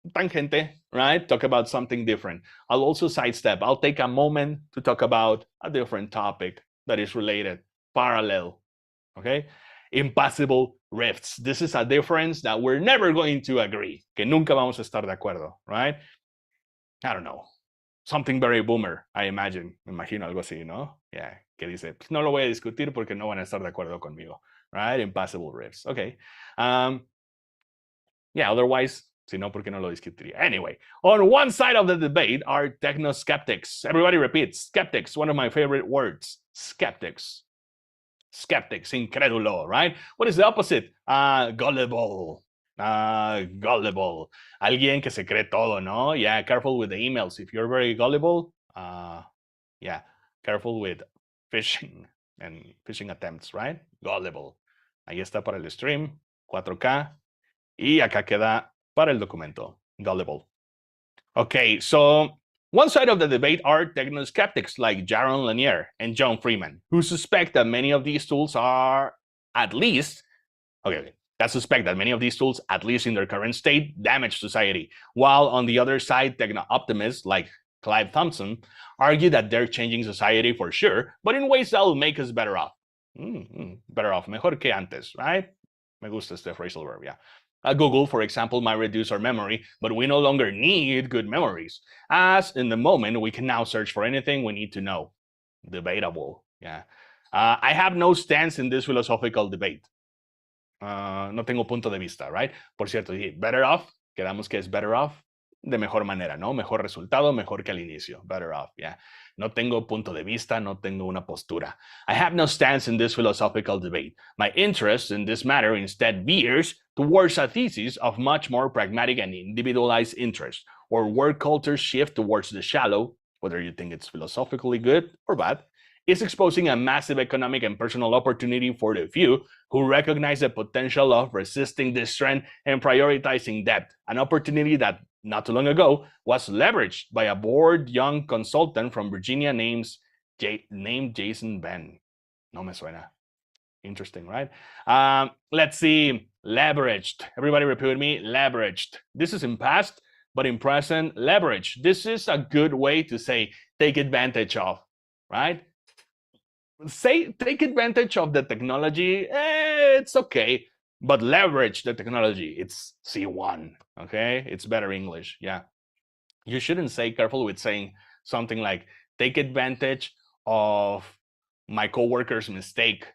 tangente, right? Talk about something different. I'll also sidestep. I'll take a moment to talk about a different topic that is related, parallel, okay? Impassable rifts. This is a difference that we're never going to agree, que nunca vamos a estar de acuerdo, right? I don't know. Something very boomer, I imagine. Me imagino algo así, ¿no? Yeah, que dice, no lo voy a discutir porque no van a estar de acuerdo conmigo, right? Impassable rifts, okay. Yeah, otherwise, si no, ¿por qué no lo discutiría? Anyway, on one side of the debate are techno-skeptics. Everybody repeats, skeptics, one of my favorite words, skeptics. Skeptics, incrédulo, right? What is the opposite? Gullible. Gullible. Alguien que se cree todo, ¿no? Yeah, careful with the emails. If you're very gullible, yeah, careful with phishing and phishing attempts, right? Gullible. Ahí está para el stream, 4K. Y acá queda para el documento, gullible. Okay, so one side of the debate are techno-skeptics like Jaron Lanier and John Freeman, who suspect that many of these tools are at least, that suspect that many of these tools, at least in their current state, damage society. While on the other side, techno-optimists like Clive Thompson argue that they're changing society for sure, but in ways that will make us better off. Better off, mejor que antes, right? Me gusta este phrasal verb, yeah. Google, for example, might reduce our memory, but we no longer need good memories. As in the moment, we can now search for anything we need to know. Debatable, yeah. I have no stance in this philosophical debate. No tengo punto de vista, right? Por cierto, better off, quedamos que es better off, de mejor manera, ¿no? Mejor resultado, mejor que al inicio. Better off, yeah. No tengo punto de vista, no tengo una postura. I have no stance in this philosophical debate. My interest in this matter instead veers towards a thesis of much more pragmatic and individualized interest, or work culture's shift towards the shallow, whether you think it's philosophically good or bad, is exposing a massive economic and personal opportunity for the few who recognize the potential of resisting this trend and prioritizing depth, an opportunity that not too long ago was leveraged by a bored young consultant from Virginia named Jason Ben. No me suena. Interesting, right? Let's see. Leveraged. Everybody repeat with me. Leveraged. This is in past, but in present, leverage. This is a good way to say take advantage of, right? Say take advantage of the technology. It's okay. But leverage the technology. It's C1, okay? It's better English, yeah. You shouldn't say, careful with saying something like, take advantage of my coworker's mistake,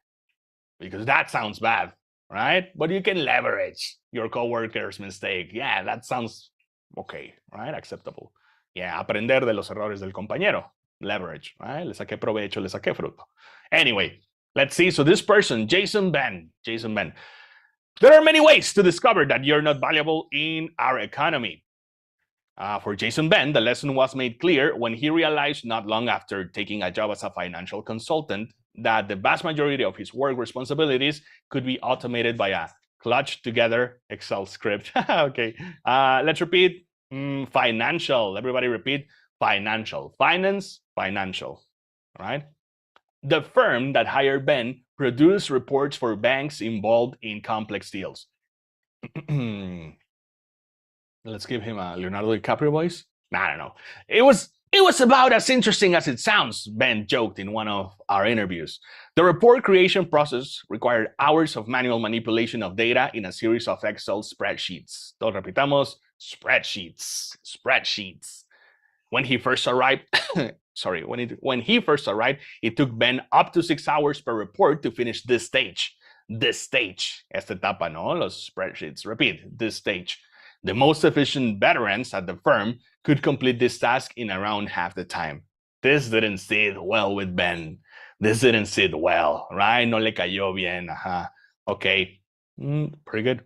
because that sounds bad, right? But you can leverage your coworker's mistake. Yeah, that sounds okay, right? Acceptable. Yeah, aprender de los errores del compañero. Leverage, right? Le saqué provecho, le saqué fruto. Anyway, let's see. So this person, Jason Ben. There are many ways to discover that you're not valuable in our economy. For Jason Ben, the lesson was made clear when he realized not long after taking a job as a financial consultant that the vast majority of his work responsibilities could be automated by a clutched together Excel script. Okay, let's repeat. Financial. Everybody repeat. Financial. Finance, financial. All right. The firm that hired Ben produced reports for banks involved in complex deals. Let's give him a Leonardo DiCaprio voice. I don't know. It was about as interesting as it sounds, Ben joked in one of our interviews. The report creation process required hours of manual manipulation of data in a series of Excel spreadsheets. Todos repitamos, spreadsheets. When he first arrived, when he first arrived, it took Ben up to 6 hours per report to finish this stage. Esta etapa, ¿no? Los spreadsheets. Repeat, this stage. The most efficient veterans at the firm could complete this task in around half the time. This didn't sit well with Ben. This didn't sit well, right? No le cayó bien. Okay. Pretty good.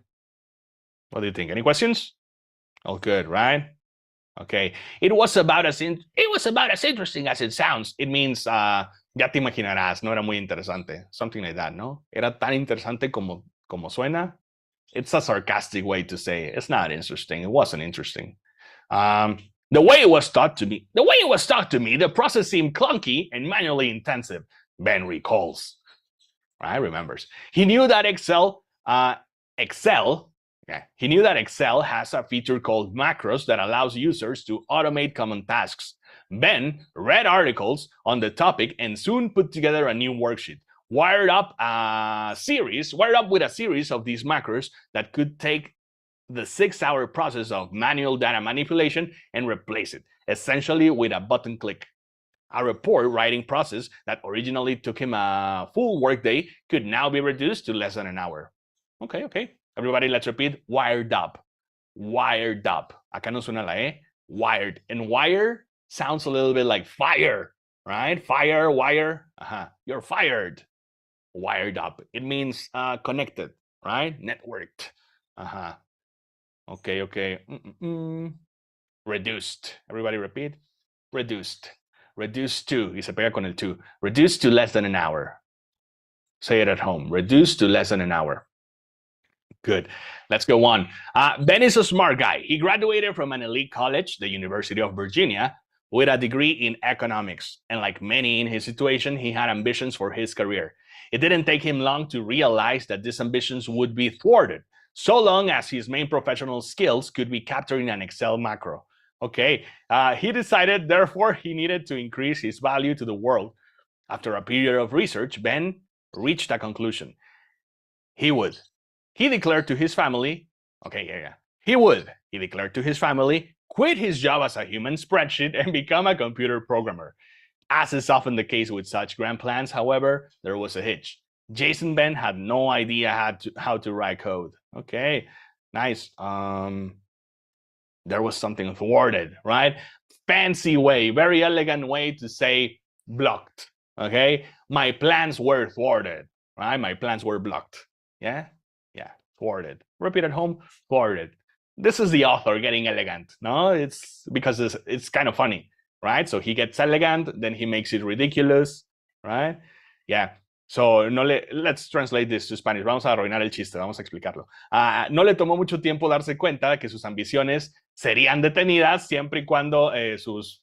What do you think? Any questions? All good, right? Okay. It was about as interesting as it sounds. It means, ya te imaginarás, no era muy interesante. Something like that, no? Era tan interesante como suena. It's a sarcastic way to say it. It's not interesting. It wasn't interesting. The way it was taught to me, the process seemed clunky and manually intensive. Ben recalls. Right? Remembers. He knew that Excel has a feature called macros that allows users to automate common tasks. Ben read articles on the topic and soon put together a new worksheet. Wired up with a series of these macros that could take the 6-hour process of manual data manipulation and replace it, essentially with a button click. A report writing process that originally took him a full workday could now be reduced to less than an hour. Okay. Everybody, let's repeat. Wired up. Acá no suena la E. Wired. And wire sounds a little bit like fire, right? Fire, wire. You're fired. Wired up. It means connected, right? Networked. Okay. Reduced. Everybody repeat. Reduced. Reduced to. Y se pega con el to. Reduced to less than an hour. Say it at home. Reduced to less than an hour. Good. Let's go on. Ben is a smart guy. He graduated from an elite college, the University of Virginia, with a degree in economics. And like many in his situation, he had ambitions for his career. It didn't take him long to realize that these ambitions would be thwarted, so long as his main professional skills could be captured in an Excel macro. Okay, he decided, therefore, he needed to increase his value to the world. After a period of research, Ben reached a conclusion. He declared to his family, he declared to his family, quit his job as a human spreadsheet and become a computer programmer. As is often the case with such grand plans, however, there was a hitch. Jason Ben had no idea how to write code. Okay, nice. There was something thwarted, right? Fancy way, very elegant way to say blocked. Okay, my plans were thwarted, right? My plans were blocked. Yeah, thwarted. Repeat at home, thwarted. This is the author getting elegant. No, it's because it's kind of funny, right? So he gets elegant, then he makes it ridiculous, right? Yeah. So let's translate this to Spanish. Vamos a arruinar el chiste, vamos a explicarlo. No le tomó mucho tiempo darse cuenta de que sus ambiciones serían detenidas siempre y cuando sus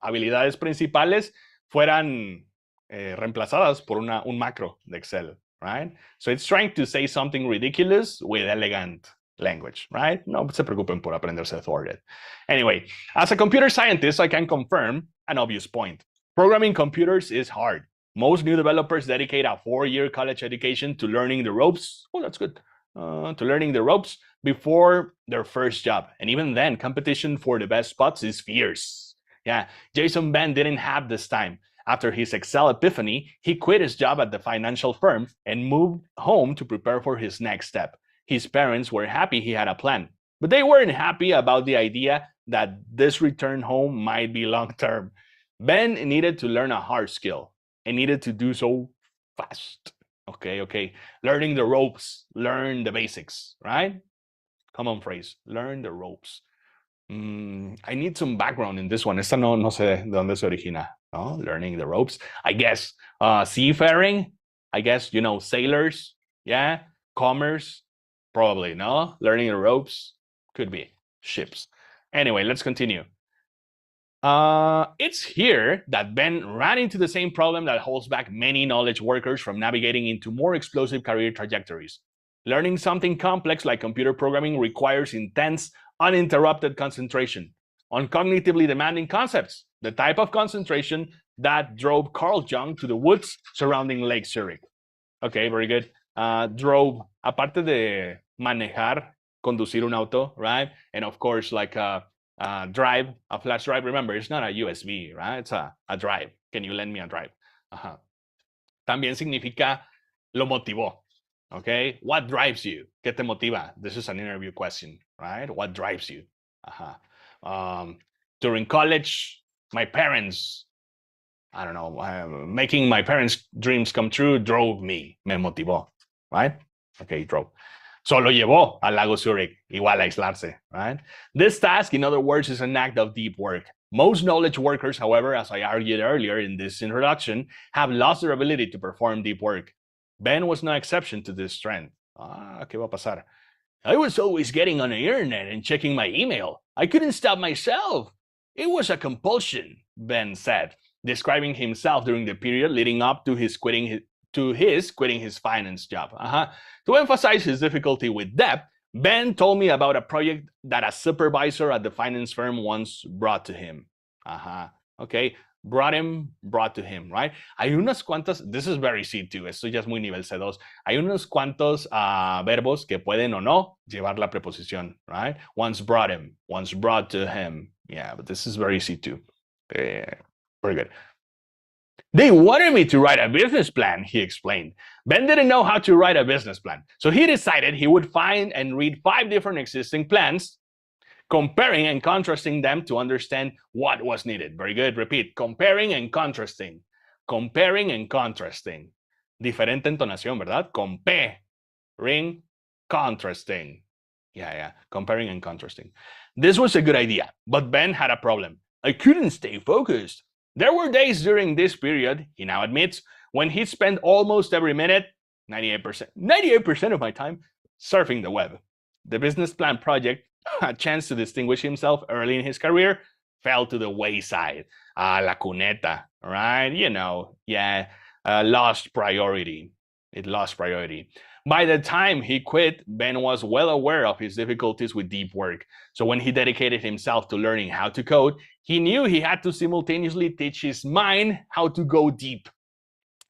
habilidades principales fueran reemplazadas por un macro de Excel, right? So it's trying to say something ridiculous with elegant language, right? No se preocupen por aprenderse thwarted. Anyway, as a computer scientist, I can confirm an obvious point. Programming computers is hard. Most new developers dedicate a 4-year college education to learning the ropes. Oh, that's good. To learning the ropes before their first job. And even then, competition for the best spots is fierce. Yeah, Jason Ben didn't have this time. After his Excel epiphany, he quit his job at the financial firm and moved home to prepare for his next step. His parents were happy he had a plan, but they weren't happy about the idea that this return home might be long-term. Ben needed to learn a hard skill and needed to do so fast. Okay. Learning the ropes, learn the basics, right? Common phrase, learn the ropes. I need some background in this one. Esta no sé de dónde se origina. ¿No? Learning the ropes. I guess seafaring. I guess, sailors. Yeah. Commerce. Probably, no? Learning the ropes. Could be. Ships. Anyway, let's continue. It's here that Ben ran into the same problem that holds back many knowledge workers from navigating into more explosive career trajectories. Learning something complex like computer programming requires intense, uninterrupted concentration on cognitively demanding concepts, the type of concentration that drove Carl Jung to the woods surrounding Lake Zurich. Okay, very good. Drove, aparte de manejar, conducir un auto, right? And of course, like drive, a flash drive. Remember, it's not a USB, right? It's a drive. Can you lend me a drive? Ajá. También significa lo motivó. Okay, what drives you? ¿Qué te motiva? This is an interview question, right? What drives you? During college, my parents, I don't know, making my parents' dreams come true drove me, me motivó, right? Okay, drove. So lo llevó al lago Zurich, igual a aislarse, right? This task, in other words, is an act of deep work. Most knowledge workers, however, as I argued earlier in this introduction, have lost their ability to perform deep work. Ben was no exception to this trend. ¿Qué va a pasar? I was always getting on the internet and checking my email. I couldn't stop myself. It was a compulsion, Ben said, describing himself during the period leading up to his quitting his finance job. To emphasize his difficulty with debt, Ben told me about a project that a supervisor at the finance firm once brought to him. Okay, brought to him, right? Hay unas cuantas, this is very C2, esto ya es muy nivel C2. Hay unos cuantos verbos que pueden o no llevar la preposición, right? Once brought him, once brought to him. Yeah, but this is very C2. Very good. They wanted me to write a business plan, he explained. Ben didn't know how to write a business plan, so he decided he would find and read 5 different existing plans, comparing and contrasting them to understand what was needed. Very good. Repeat. Comparing and contrasting. Comparing and contrasting. Diferente entonación, ¿verdad? Comparing, contrasting. Yeah. Comparing and contrasting. This was a good idea, but Ben had a problem. I couldn't stay focused. There were days during this period, he now admits, when he spent almost every minute, 98% of my time, surfing the web. The business plan project, a chance to distinguish himself early in his career, fell to the wayside. La cuneta, right? Lost priority. It lost priority. By the time he quit, Ben was well aware of his difficulties with deep work. So when he dedicated himself to learning how to code, he knew he had to simultaneously teach his mind how to go deep.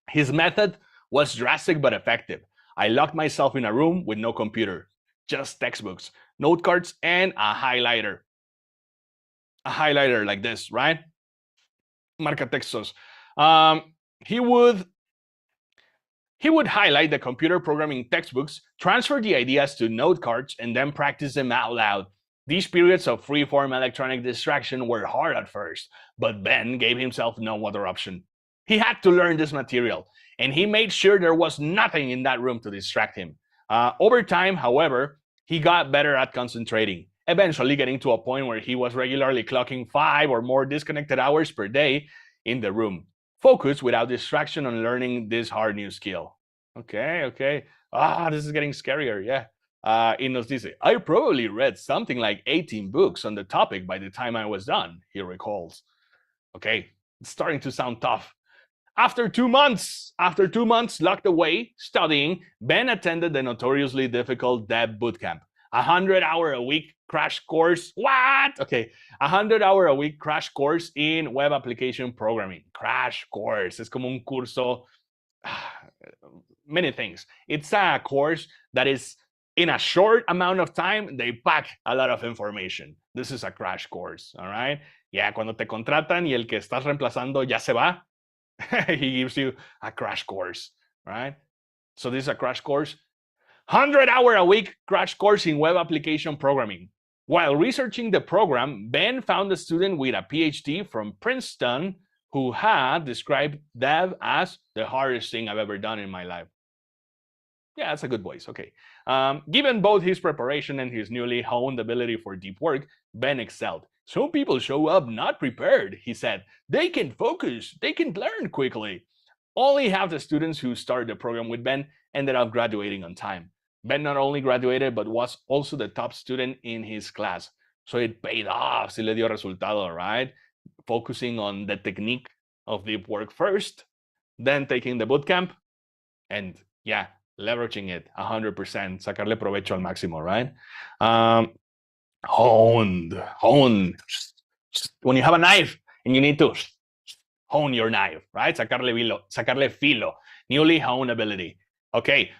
His method was drastic but effective. I locked myself in a room with no computer, just textbooks, note cards, and a highlighter. A highlighter like this, right? Marca textos. He would highlight the computer programming textbooks, transfer the ideas to note cards, and then practice them out loud. These periods of free-form electronic distraction were hard at first, but Ben gave himself no other option. He had to learn this material, and he made sure there was nothing in that room to distract him. Over time, however, he got better at concentrating, eventually getting to a point where he was regularly clocking 5 or more disconnected hours per day in the room, focused without distraction on learning this hard new skill. Okay. This is getting scarier, yeah. Y nos dice, I probably read something like 18 books on the topic by the time I was done, he recalls. Okay, it's starting to sound tough. After 2 months locked away studying, Ben attended the notoriously difficult Dev Bootcamp, 100-hour-a-week crash course. What? Okay, 100-hour-a-week crash course in web application programming. Crash course. Es como un curso. Many things. It's a course that is in a short amount of time, they pack a lot of information. This is a crash course, all right? Yeah, cuando te contratan y el que estás reemplazando ya se va, he gives you a crash course, right? So this is a crash course. 100-hour-a-week crash course in web application programming. While researching the program, Ben found a student with a PhD from Princeton who had described Dev as the hardest thing I've ever done in my life. Yeah, that's a good voice. Okay. Given both his preparation and his newly honed ability for deep work, Ben excelled. Some people show up not prepared, he said. They can focus, they can learn quickly. Only half the students who started the program with Ben ended up graduating on time. Ben not only graduated, but was also the top student in his class. So it paid off, si le dio resultado, right? Focusing on the technique of deep work first, then taking the bootcamp, and yeah, leveraging it 100%, sacarle provecho al máximo, right? Honed. When you have a knife and you need to hone your knife, right? Sacarle filo, newly honed ability. Okay,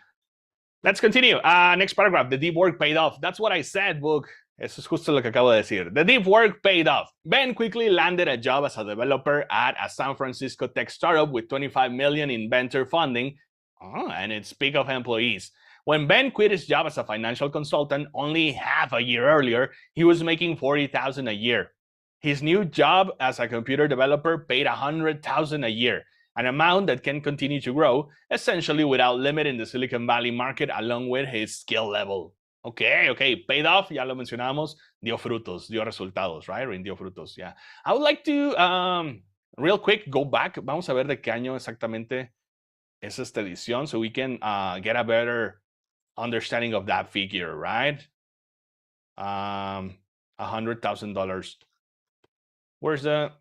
let's continue. Next paragraph, the deep work paid off. That's what I said, book. Eso es justo lo que acabo de decir. The deep work paid off. Ben quickly landed a job as a developer at a San Francisco tech startup with 25 million in venture funding, and its peak of employees. When Ben quit his job as a financial consultant only half a year earlier, he was making $40,000 a year. His new job as a computer developer paid $100,000 a year, an amount that can continue to grow, essentially without limit in the Silicon Valley market, along with his skill level. Okay, paid off, ya lo mencionamos, dio frutos, dio resultados, right? Rindió frutos, yeah. I would like to, real quick, go back. Vamos a ver de qué año exactamente es esta edición, so we can get a better understanding of that figure, right? $100,000. Where's the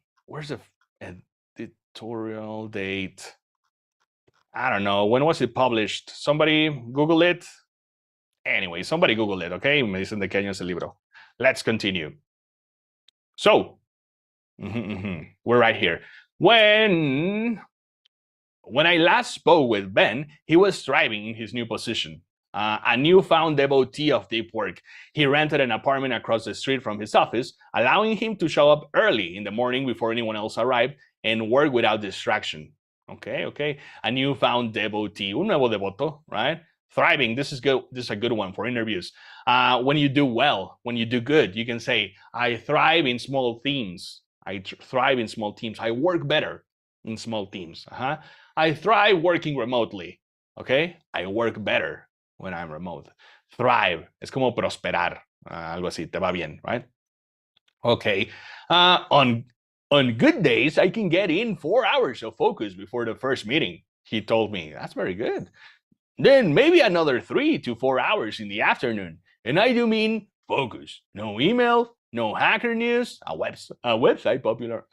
editorial date? I don't know. When was it published? Somebody Google it. Anyway, somebody Google it, okay? Me dicen de qué año es el libro. Let's continue. So, we're right here. When I last spoke with Ben, he was thriving in his new position. A newfound devotee of deep work. He rented an apartment across the street from his office, allowing him to show up early in the morning before anyone else arrived and work without distraction. Okay. A newfound devotee, un nuevo devoto, right? Thriving, this is good. This is a good one for interviews. When you do well, when you do good, you can say, I thrive in small teams. I thrive in small teams. I work better in small teams. I thrive working remotely. Okay, I work better when I'm remote. Thrive, es como prosperar, algo así, te va bien, right? Okay, on good days, I can get in 4 hours of focus before the first meeting, he told me. That's very good. Then maybe another 3 to 4 hours in the afternoon. And I do mean focus. No email, no hacker news, a website popular.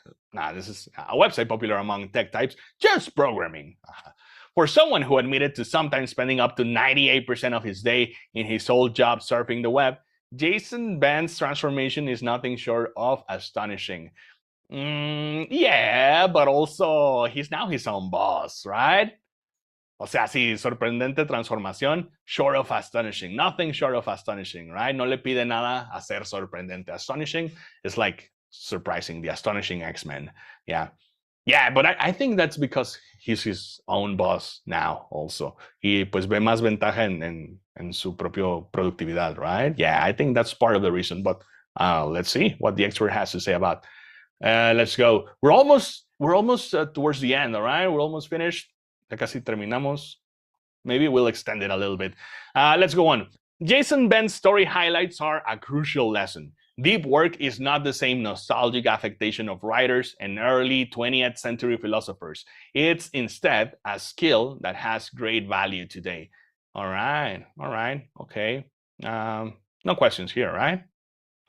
This is a website popular among tech types, just programming. For someone who admitted to sometimes spending up to 98% of his day in his old job surfing the web, Jason Ben's transformation is nothing short of astonishing. Yeah, but also he's now his own boss, right? O sea, sí, sorprendente transformación, short of astonishing. Nothing short of astonishing, right? No le pide nada a ser sorprendente. Astonishing is like surprising, the astonishing X-Men. Yeah, but I think that's because he's his own boss now also. Y pues ve más ventaja en su propio productividad, right? Yeah, I think that's part of the reason, but let's see what the expert has to say about. Let's go. We're almost towards the end, all right? We're almost finished. Ya casi terminamos. Maybe we'll extend it a little bit. Let's go on. Jason Ben's story highlights are a crucial lesson. Deep work is not the same nostalgic affectation of writers and early 20th century philosophers. It's instead a skill that has great value today. All right, okay. No questions here, right?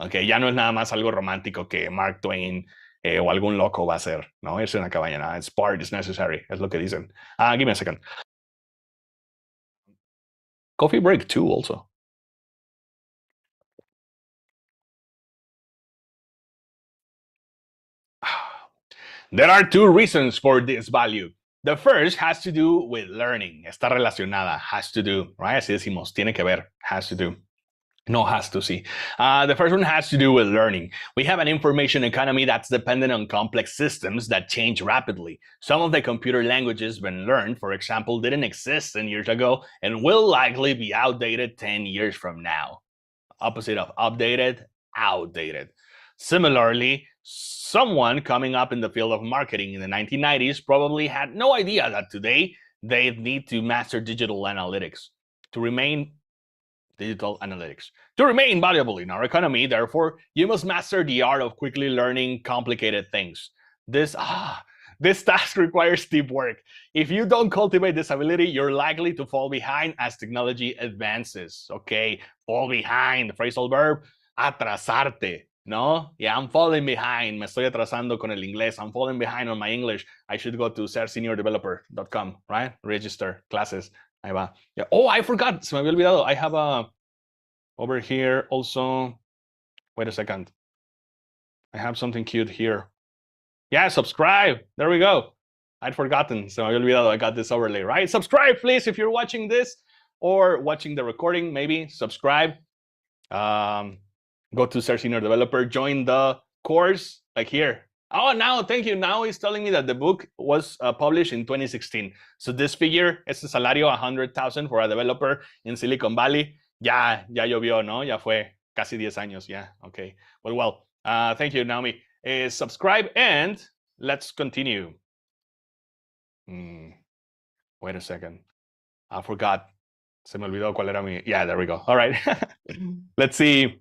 Okay, ya no es nada más algo romántico que Mark Twain o algún loco va a hacer, ¿no? Irse en la cabaña, nada. It's part, it's necessary, es lo que dicen. Give me a second. Coffee break too, also. There are 2 reasons for this value. The first has to do with learning. Está relacionada, has to do, right? Así decimos, tiene que ver, has to do. No has to see. The first one has to do with learning. We have an information economy that's dependent on complex systems that change rapidly. Some of the computer languages when learned, for example, didn't exist 10 years ago and will likely be outdated 10 years from now. Opposite of updated, outdated. Similarly, someone coming up in the field of marketing in the 1990s probably had no idea that today they need to master digital analytics. To remain digital analytics. To remain valuable in our economy, therefore, you must master the art of quickly learning complicated things. This task requires deep work. If you don't cultivate this ability, you're likely to fall behind as technology advances. Okay, fall behind, phrasal verb, atrasarte, ¿no? Yeah, I'm falling behind, me estoy atrasando con el inglés, I'm falling behind on my English. I should go to serseniordeveloper.com, right? Register classes. Ahí va. Yeah. Oh, I forgot, se me había olvidado. I have a, over here also, wait a second. I have something cute here. Yeah, subscribe. There we go. I'd forgotten, se me había olvidado. I got this overlay, right? Subscribe, please, if you're watching this or watching the recording, maybe subscribe. Go to Search Senior Developer, join the course, like here. Oh, now, thank you. Now he's telling me that the book was published in 2016. So this figure, este salario, 100,000 for a developer in Silicon Valley, ya llovió, ¿no? Ya fue casi 10 años, yeah, okay. Well, thank you, Naomi. Subscribe and let's continue. Wait a second. I forgot. Se me olvidó cuál era mi... Yeah, there we go. All right. Let's see.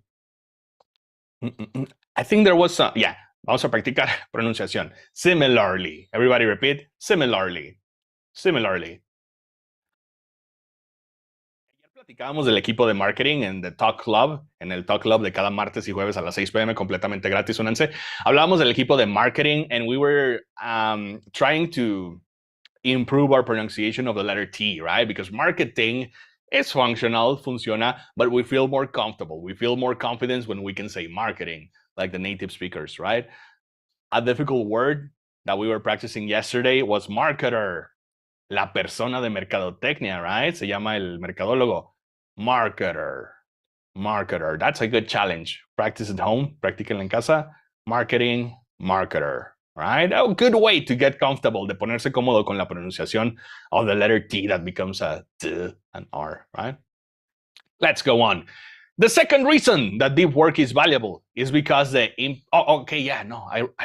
I think there was some... Yeah, vamos a practicar pronunciación. Similarly. Everybody repeat. Similarly. Similarly. Ayer platicábamos del equipo de marketing en el Talk Club de cada martes y jueves a las 6 p.m. completamente gratis, únanse. Hablábamos del equipo de marketing and we were trying to improve our pronunciation of the letter T, right? Because marketing is functional, funciona, but we feel more comfortable. We feel more confidence when we can say marketing, like the native speakers, right? A difficult word that we were practicing yesterday was marketer. La persona de mercadotecnia, right? Se llama el mercadólogo. Marketer. Marketer. That's a good challenge. Practice at home, practiquen en casa. Marketing, marketer. Right? A good way to get comfortable, de ponerse cómodo con la pronunciación of the letter T that becomes a T, an R, right? Let's go on. The second reason that deep work is valuable is because I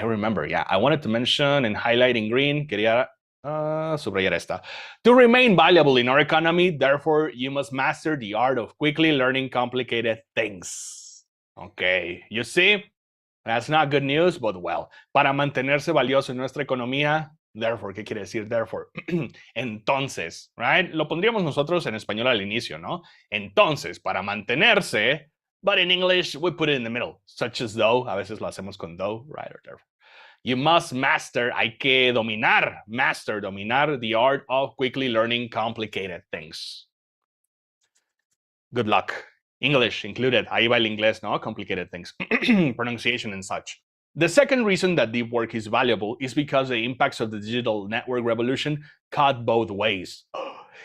remember. Yeah, I wanted to mention and highlight in green, quería subrayar esta. To remain valuable in our economy, therefore, you must master the art of quickly learning complicated things. Okay, you see? That's not good news, but well, para mantenerse valioso en nuestra economía, therefore, ¿qué quiere decir therefore? Entonces, right? Lo pondríamos nosotros en español al inicio, ¿no? Entonces, para mantenerse, but in English, we put it in the middle, such as though, a veces lo hacemos con though, right, or therefore. You must master, hay que dominar, dominar the art of quickly learning complicated things. Good luck. English included. Ahí va el inglés, ¿no? Complicated things. Pronunciation and such. The second reason that deep work is valuable is because the impacts of the digital network revolution cut both ways.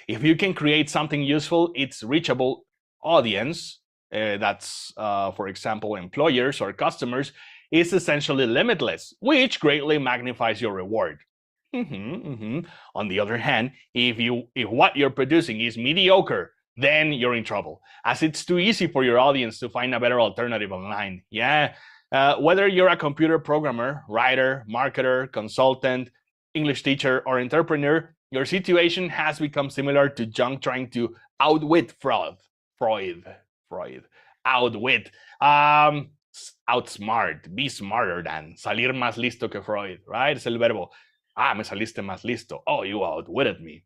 If you can create something useful, its reachable audience, that's, for example, employers or customers, is essentially limitless, which greatly magnifies your reward. On the other hand, if what you're producing is mediocre, then you're in trouble, as it's too easy for your audience to find a better alternative online. Yeah, whether you're a computer programmer, writer, marketer, consultant, English teacher, or entrepreneur, your situation has become similar to Jung trying to outwit Freud. Outwit. Outsmart, be smarter than, salir más listo que Freud, right? Es el verbo. Me saliste más listo. Oh, you outwitted me.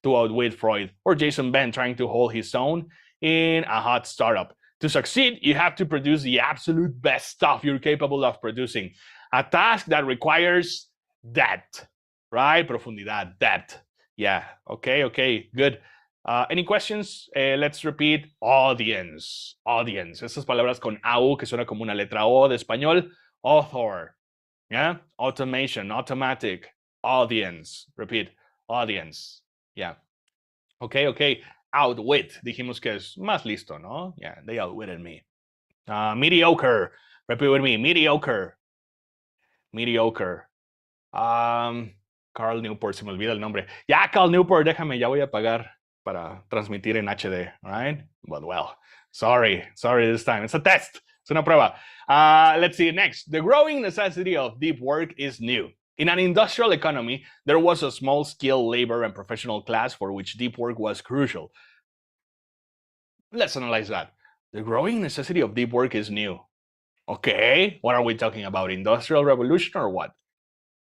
To outwit Freud. Or Jason Ben trying to hold his own in a hot startup. To succeed, you have to produce the absolute best stuff you're capable of producing. A task that requires depth, right? Profundidad, depth. Yeah, okay, good. Any questions? Let's repeat. Audience. Esas palabras con AU que suena como una letra O de español. Author. Yeah, automation, automatic, audience. Repeat, audience. Yeah. Okay. Outwit. Dijimos que es más listo, ¿no? Yeah, they outwitted me. Mediocre. Repeat with me. Mediocre. Carl Newport, se me olvida el nombre. Ya, Cal Newport, déjame, ya voy a pagar para transmitir en HD, right? But well, sorry this time. It's a test. Es una prueba. Let's see next. The growing necessity of deep work is new. In an industrial economy, there was a small-scale labor and professional class for which deep work was crucial. Let's analyze that. The growing necessity of deep work is new. Okay, what are we talking about? Industrial revolution or what?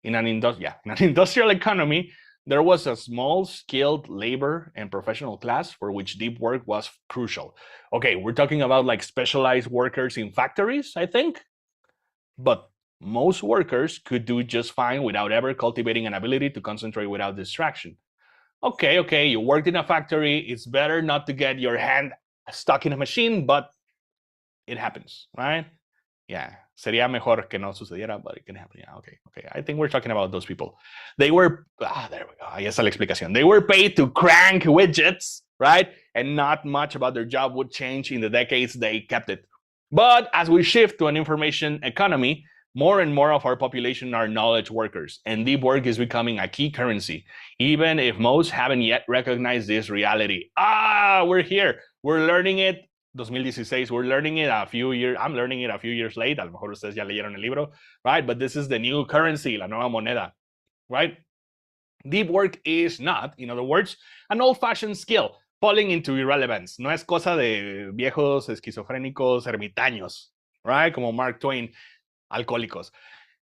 In an industrial economy, there was a small skilled labor and professional class for which deep work was crucial. Okay, we're talking about like specialized workers in factories, I think. But most workers could do just fine without ever cultivating an ability to concentrate without distraction. Okay, you worked in a factory. It's better not to get your hand stuck in a machine, but it happens, right? Yeah, sería mejor que no sucediera, but it can happen. Yeah, okay. I think we're talking about those people. They were, there we go. Ahí está la explicación. They were paid to crank widgets, right? And not much about their job would change in the decades they kept it. But as we shift to an information economy, more and more of our population are knowledge workers, and deep work is becoming a key currency, even if most haven't yet recognized this reality. We're here. We're learning it 2016, we're learning it a few years, I'm learning it a few years late, a lo mejor ustedes ya leyeron el libro, right? But this is the new currency, la nueva moneda, right? Deep work is not, in other words, an old-fashioned skill falling into irrelevance. No es cosa de viejos esquizofrénicos ermitaños, right? Como Mark Twain, alcohólicos.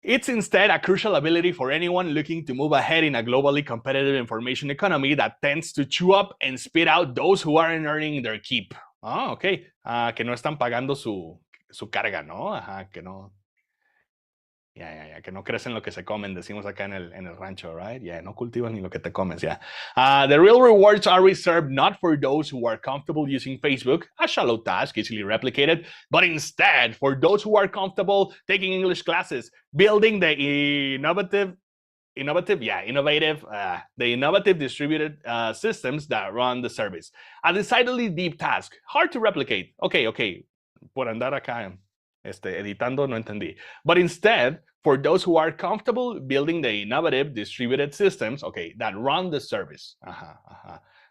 It's instead a crucial ability for anyone looking to move ahead in a globally competitive information economy that tends to chew up and spit out those who aren't earning their keep. Ok. Que no están pagando su carga, ¿no? Ajá, que no. Que no crecen lo que se comen, decimos acá en el rancho, right? No cultivan ni lo que te comes, The real rewards are reserved not for those who are comfortable using Facebook, a shallow task easily replicated, but instead for those who are comfortable taking English classes, building the innovative distributed systems that run the service. A decidedly deep task, hard to replicate. Okay, por andar acá editando, no entendí. But instead, for those who are comfortable building the innovative distributed systems, that run the service.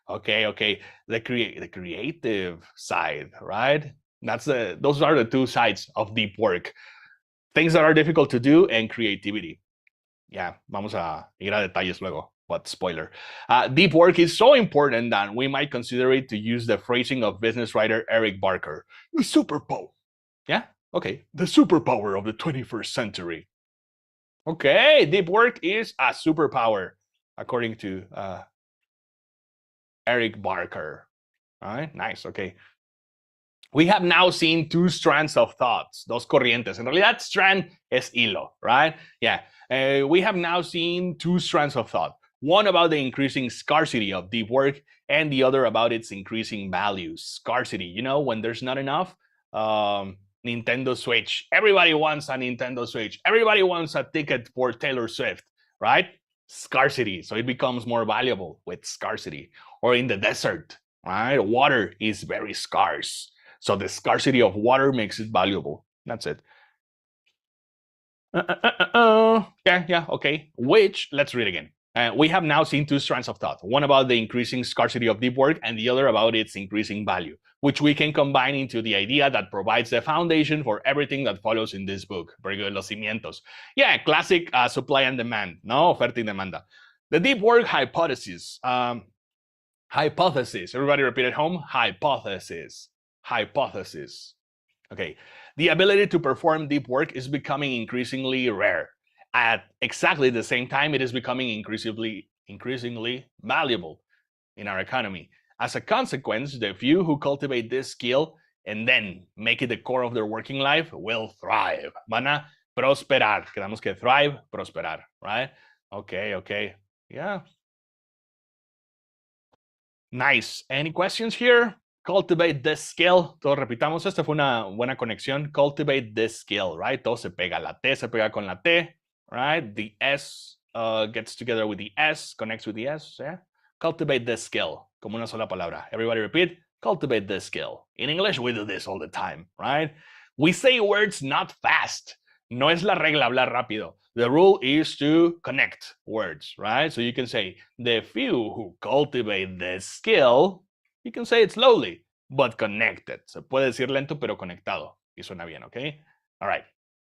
Okay. The creative side, right? Those are the two sides of deep work. Things that are difficult to do and creativity. Vamos a ir a detalles luego, but spoiler. Deep work is so important that we might consider it, to use the phrasing of business writer Eric Barker, the superpower. The superpower of the 21st century. Deep work is a superpower, according to Eric Barker. All right, nice, We have now seen two strands of thoughts, dos corrientes. En realidad, strand es hilo, right? We have now seen two strands of thought. One about the increasing scarcity of deep work, and the other about its increasing value. Scarcity, when there's not enough, Nintendo Switch. Everybody wants a Nintendo Switch. Everybody wants a ticket for Taylor Swift, right? Scarcity, so it becomes more valuable with scarcity. Or in the desert, right? Water is very scarce. So the scarcity of water makes it valuable. That's it. Which, let's read again. We have now seen two strands of thought. One about the increasing scarcity of deep work, and the other about its increasing value, which we can combine into the idea that provides the foundation for everything that follows in this book. Very good, los cimientos. Classic supply and demand, no? Oferta y demanda. The deep work hypothesis. Hypothesis. Everybody repeat at home. Hypothesis. The ability to perform deep work is becoming increasingly rare. At exactly the same time, it is becoming increasingly valuable in our economy. As a consequence, the few who cultivate this skill and then make it the core of their working life will thrive. Van a prosperar. Quedamos que thrive, prosperar, right? Okay. Nice. Any questions here? Cultivate this skill. Todos repitamos, esta fue una buena conexión. Cultivate this skill, right? Todo se pega. La T se pega con la T, right? The S gets together with the S, connects with the S, Cultivate this skill, como una sola palabra. Everybody repeat, cultivate this skill. In English, we do this all the time, right? We say words not fast. No es la regla hablar rápido. The rule is to connect words, right? So you can say, the few who cultivate this skill, you can say it slowly, but connected. Se puede decir lento, pero conectado. Y suena bien, okay? All right,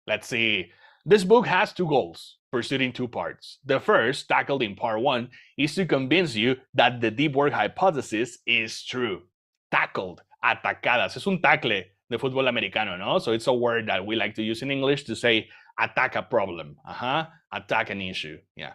let's see. This book has two goals, pursued in two parts. The first, tackled in part 1, is to convince you that the deep work hypothesis is true. Tackled atacadas. Es un tackle de fútbol americano, ¿no? So it's a word that we like to use in English to say attack a problem. Attack an issue. Yeah.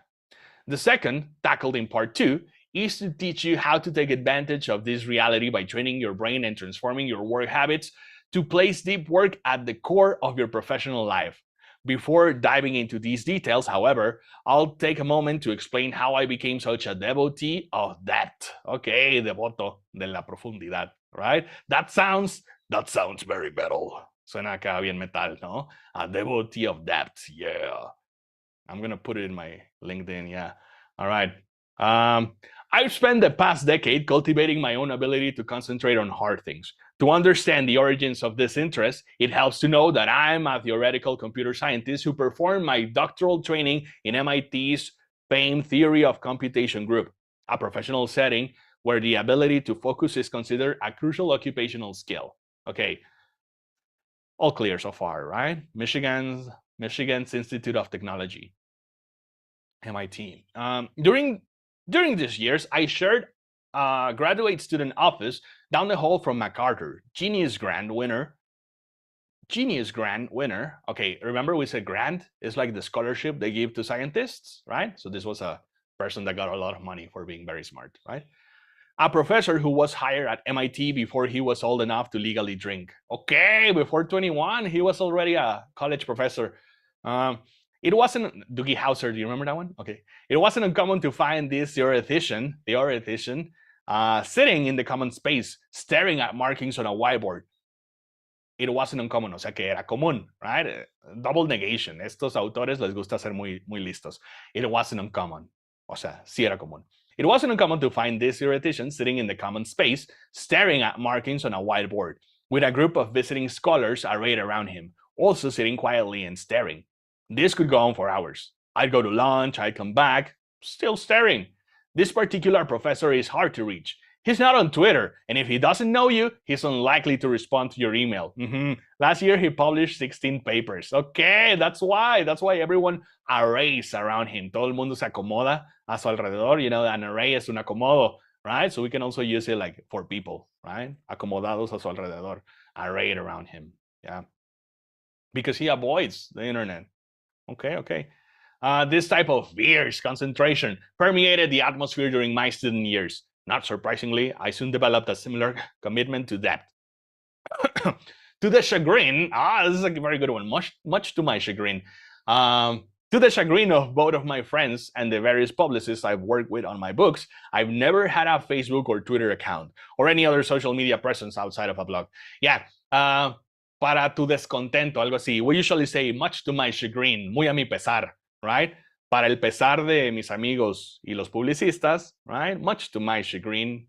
The second, tackled in part 2, is to teach you how to take advantage of this reality by training your brain and transforming your work habits to place deep work at the core of your professional life. Before diving into these details, however, I'll take a moment to explain how I became such a devotee of depth. Okay, devoto de la profundidad, right? That sounds very metal. Suena acá bien metal, ¿no? A devotee of depth, yeah. I'm gonna put it in my LinkedIn, yeah. All right. I've spent the past decade cultivating my own ability to concentrate on hard things. To understand the origins of this interest, it helps to know that I'm a theoretical computer scientist who performed my doctoral training in MIT's famed Theory of Computation group, a professional setting where the ability to focus is considered a crucial occupational skill. Okay, all clear so far, right? Michigan's Institute of Technology, MIT. During these years, I shared a graduate student office down the hall from MacArthur, Genius Grant winner. Okay, remember we said grant is like the scholarship they give to scientists, right? So this was a person that got a lot of money for being very smart, right? A professor who was hired at MIT before he was old enough to legally drink. Okay, before 21, he was already a college professor. It wasn't Doogie Howser. Do you remember that one? Okay. It wasn't uncommon to find this theoretician sitting in the common space, staring at markings on a whiteboard. It wasn't uncommon, o sea que era común, right? Double negation. Estos autores les gusta ser muy listos. It wasn't uncommon. O sea, sí era común. It wasn't uncommon to find this theoretician sitting in the common space, staring at markings on a whiteboard, with a group of visiting scholars arrayed around him, also sitting quietly and staring. This could go on for hours. I'd go to lunch, I'd come back, still staring. This particular professor is hard to reach. He's not on Twitter, and if he doesn't know you, he's unlikely to respond to your email. Last year, he published 16 papers. Okay, that's why everyone arrays around him. Todo el mundo se acomoda a su alrededor. You know, an array es un acomodo, right? So we can also use it like for people, right? Acomodados a su alrededor, arrayed around him, yeah. Because he avoids the internet. Okay. This type of fierce concentration permeated the atmosphere during my student years. Not surprisingly, I soon developed a similar commitment to depth. To the chagrin, this is a very good one, much to my chagrin. To the chagrin of both of my friends and the various publicists I've worked with on my books, I've never had a Facebook or Twitter account or any other social media presence outside of a blog. Yeah, para tu descontento, algo así. We usually say much to my chagrin, muy a mi pesar, right? Para el pesar de mis amigos y los publicistas, right? Much to my chagrin,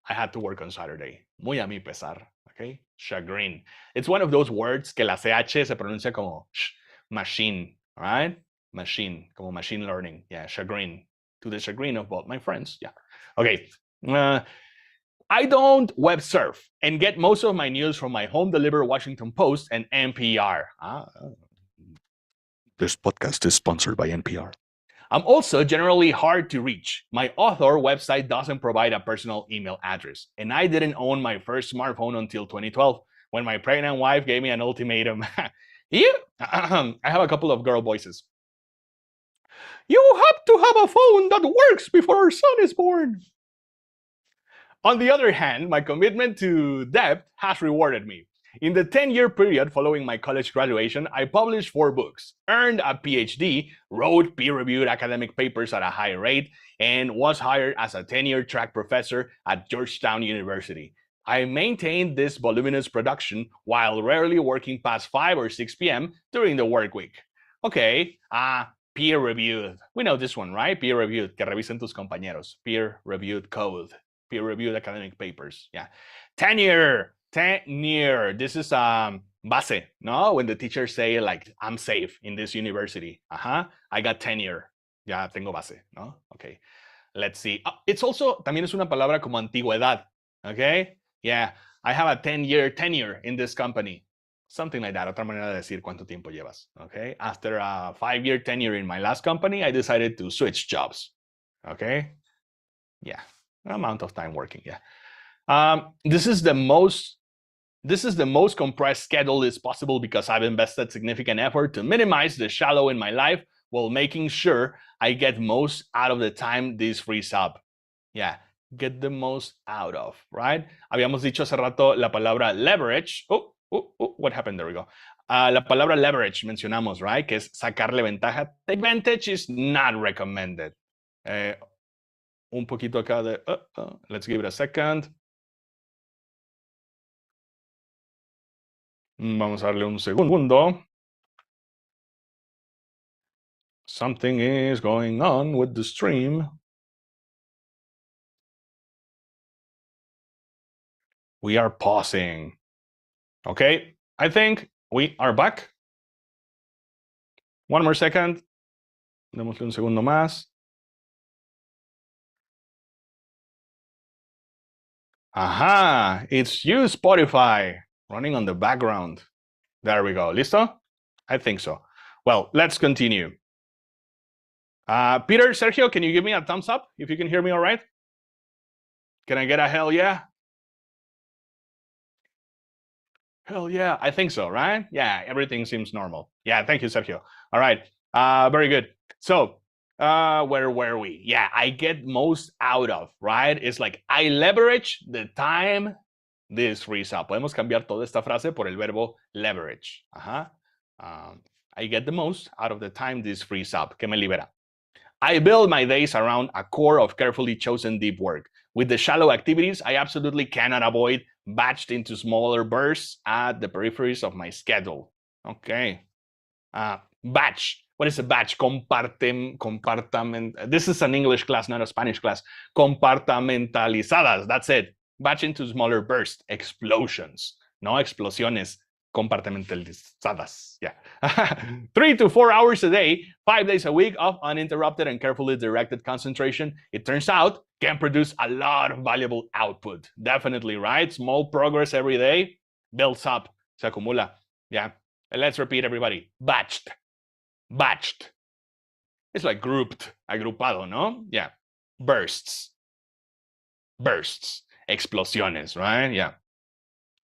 I had to work on Saturday. Muy a mi pesar, okay? Chagrin. It's one of those words que la CH se pronuncia como machine, right? Machine, como machine learning. Yeah, chagrin. To the chagrin of both my friends. Yeah. Okay. I don't web surf and get most of my news from my home-delivered Washington Post and NPR. This podcast is sponsored by NPR. I'm also generally hard to reach. My author website doesn't provide a personal email address, and I didn't own my first smartphone until 2012, when my pregnant wife gave me an ultimatum. I have a couple of girl voices. You have to have a phone that works before our son is born. On the other hand, my commitment to depth has rewarded me. In the 10-year period following my college graduation, I published 4 books, earned a PhD, wrote peer-reviewed academic papers at a high rate, and was hired as a tenure track professor at Georgetown University. I maintained this voluminous production while rarely working past 5 or 6 p.m. during the work week. Okay, peer-reviewed. We know this one, right? Peer-reviewed, que revisen tus compañeros. Peer-reviewed code, peer-reviewed academic papers. Yeah. Tenure. This is base, no? When the teachers say like, I'm safe in this university. I got tenure. Ya tengo base, no? Okay. Let's see. It's also, también es una palabra como antigüedad. Okay? Yeah. I have a 10-year tenure in this company. Something like that. Otra manera de decir cuánto tiempo llevas. Okay? After a 5-year tenure in my last company, I decided to switch jobs. Okay? Yeah. Amount of time working. Yeah. This is the most This is the most compressed schedule is possible because I've invested significant effort to minimize the shallow in my life while making sure I get most out of the time this frees up. Yeah, get the most out of, right? Habíamos dicho hace rato la palabra leverage. What happened? There we go. La palabra leverage mencionamos, right? Que es sacarle ventaja. Take advantage is not recommended. Un poquito acá de, let's give it a second. Vamos a darle un segundo. Something is going on with the stream. We are pausing. Okay, I think we are back. One more second. Démosle un segundo más. Aha, it's you, Spotify, running on the background. There we go. ¿Listo? I think so. Well, let's continue. Peter, Sergio, can you give me a thumbs up if you can hear me all right? Can I get a hell yeah? Hell yeah, I think so, right? Yeah, everything seems normal. Yeah, thank you, Sergio. All right, very good. So, where were we? Yeah, I get most out of, right? It's like I leverage the time this frees up. Podemos cambiar toda esta frase por el verbo leverage. I get the most out of the time this frees up. Que me libera. I build my days around a core of carefully chosen deep work. With the shallow activities, I absolutely cannot avoid batched into smaller bursts at the peripheries of my schedule. Okay. Batch. What is a batch? Compartament. This is an English class, not a Spanish class. Compartamentalizadas. That's it. Batch into smaller bursts. Explosions. No explosiones. Compartamentalizadas. Yeah. 3 to 4 hours a day, 5 days a week of uninterrupted and carefully directed concentration. It turns out can produce a lot of valuable output. Definitely, right? Small progress every day builds up. Se acumula. Yeah. And let's repeat, everybody. Batched. Batched. It's like grouped. Agrupado, no? Yeah. Bursts. Bursts. Explosiones, right? Yeah.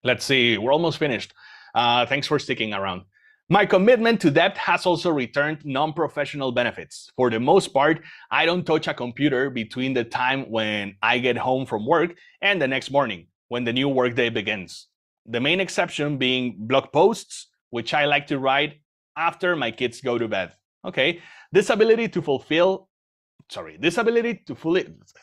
Let's see. We're almost finished. Thanks for sticking around. My commitment to depth has also returned non-professional benefits. For the most part, I don't touch a computer between the time when I get home from work and the next morning, when the new workday begins. The main exception being blog posts, which I like to write after my kids go to bed. Okay, this ability to fully,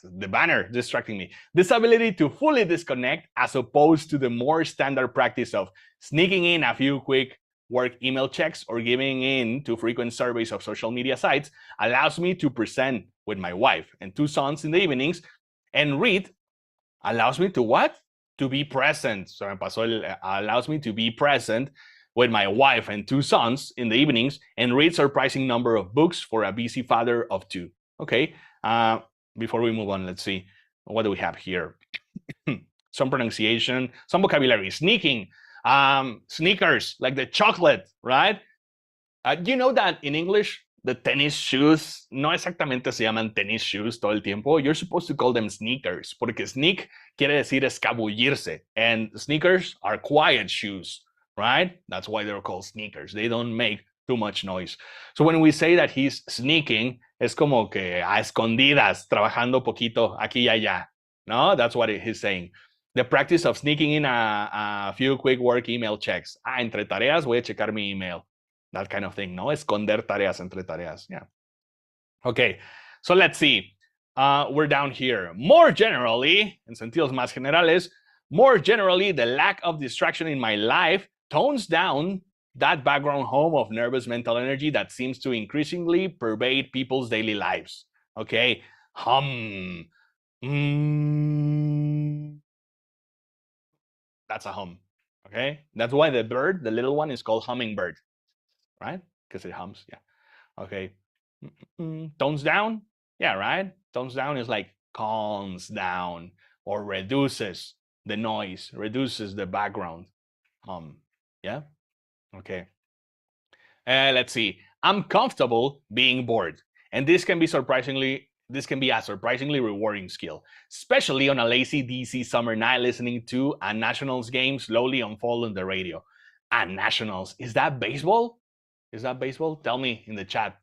the banner distracting me. This ability to fully disconnect as opposed to the more standard practice of sneaking in a few quick work email checks or giving in to frequent surveys of social media sites allows me to present with my wife and 2 sons in the evenings and read allows me to what? To be present. So me pasó allows me to be present with my wife and 2 sons in the evenings and read surprising number of books for a busy father of 2. Okay, before we move on, let's see. What do we have here? Some pronunciation, some vocabulary. Sneaking, sneakers, like the chocolate, right? You know that in English, the tennis shoes no exactamente se llaman tennis shoes todo el tiempo. You're supposed to call them sneakers, porque sneak quiere decir escabullirse, and sneakers are quiet shoes, right? That's why they're called sneakers. They don't make too much noise. So when we say that he's sneaking, es como que a escondidas, trabajando poquito aquí y allá. No, that's what he's saying. The practice of sneaking in a few quick work email checks. Entre tareas voy a checar mi email. That kind of thing, no? Esconder tareas entre tareas, yeah. Okay, so let's see. We're down here. More generally, en sentidos más generales, more generally, the lack of distraction in my life tones down that background hum of nervous mental energy that seems to increasingly pervade people's daily lives. Okay, hum. That's a hum. Okay, that's why the bird, the little one, is called hummingbird, right? Because it hums. Yeah. Okay. Tones down. Yeah, right. Tones down is like calms down or reduces the noise, reduces the background hum. Yeah. Okay. Let's see. I'm comfortable being bored. And this can be surprisingly this can be a surprisingly rewarding skill, especially on a lazy DC summer night listening to a Nationals game slowly unfold on the radio. A Nationals, is that baseball? Is that baseball? Tell me in the chat.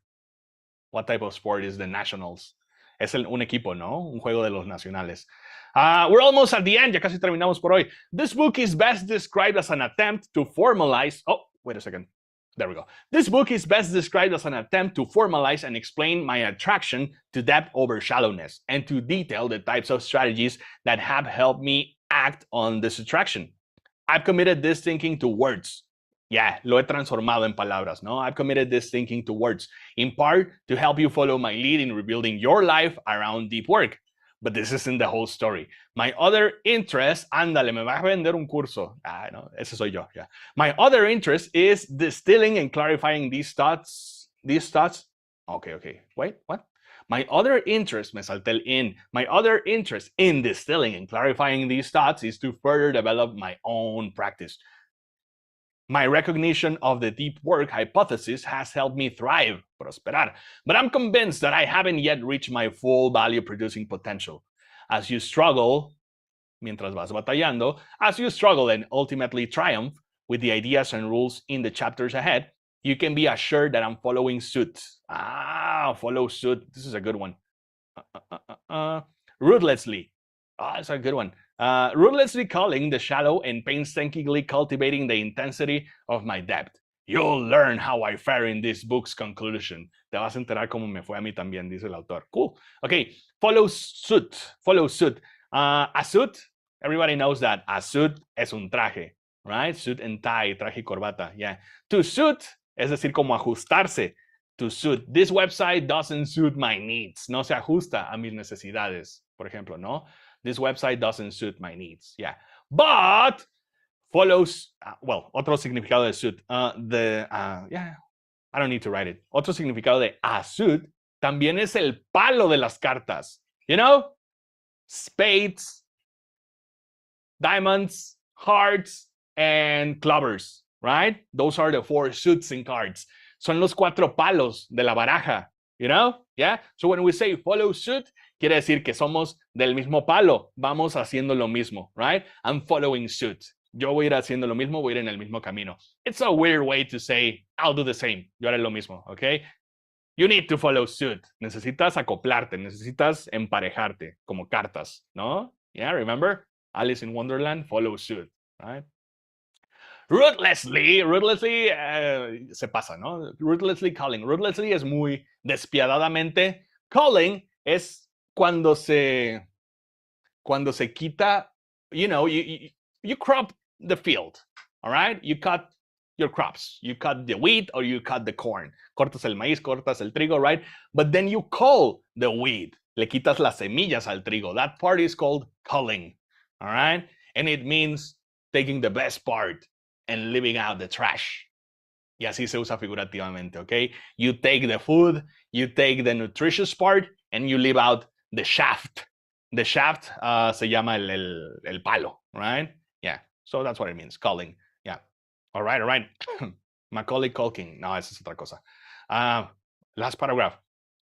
What type of sport is the Nationals? Es un equipo, ¿no? Un juego de los nacionales. We're almost at the end. Ya casi terminamos por hoy. This book is best described as an attempt to formalize... Oh, wait a second. There we go. This book is best described as an attempt to formalize and explain my attraction to depth over shallowness and to detail the types of strategies that have helped me act on this attraction. I've committed this thinking to words. Yeah, lo he transformado en palabras, no? I've committed this thinking to words, in part to help you follow my lead in rebuilding your life around deep work. But this isn't the whole story. My other interest, ándale, me vas a vender un curso. Ah, no, ese soy yo, yeah. My other interest is distilling and clarifying these thoughts. Okay, wait, what? My other interest, me salté el in. My other interest in distilling and clarifying these thoughts is to further develop my own practice. My recognition of the deep work hypothesis has helped me thrive, prosperar, but I'm convinced that I haven't yet reached my full value-producing potential. As you struggle, mientras vas batallando, as you struggle and ultimately triumph with the ideas and rules in the chapters ahead, you can be assured that I'm following suit. Follow suit. This is a good one. Ruthlessly. That's a good one. Ruthlessly culling the shallow and painstakingly cultivating the intensity of my depth. You'll learn how I fare in this book's conclusion. Te vas a enterar cómo me fue a mí también, dice el autor. Cool. Okay, follow suit. Follow suit. A suit, everybody knows that a suit es un traje, right? Suit and tie, traje y corbata, yeah. To suit, es decir, como ajustarse. To suit. This website doesn't suit my needs. No se ajusta a mis necesidades, por ejemplo, ¿no? This website doesn't suit my needs. Yeah. But follows, otro significado de suit. I don't need to write it. Otro significado de a suit también es el palo de las cartas. You know? Spades, diamonds, hearts, and clubbers, right? Those are the 4 suits in cards. Son los 4 palos de la baraja. You know? Yeah? So when we say follow suit, quiere decir que somos del mismo palo, vamos haciendo lo mismo, right? I'm following suit. Yo voy a ir haciendo lo mismo, voy a ir en el mismo camino. It's a weird way to say, I'll do the same. Yo haré lo mismo, okay? You need to follow suit. Necesitas acoplarte, necesitas emparejarte, como cartas, ¿no? Yeah, remember? Alice in Wonderland, follow suit, right? Ruthlessly, se pasa, ¿no? Ruthlessly calling. Ruthlessly es muy despiadadamente. Calling es cuando se quita, you know, you crop the field, all right? You cut your crops. You cut the wheat or you cut the corn. Cortas el maíz, cortas el trigo, right? But then you cull the wheat. Le quitas las semillas al trigo. That part is called culling, all right? And it means taking the best part and leaving out the trash. Y así se usa figurativamente, okay? You take the food, you take the nutritious part, and you leave out the shaft. The shaft se llama el palo, right? Yeah, so that's what it means, culling. Yeah, all right. Macaulay Culkin. No, esa es otra cosa. Last paragraph.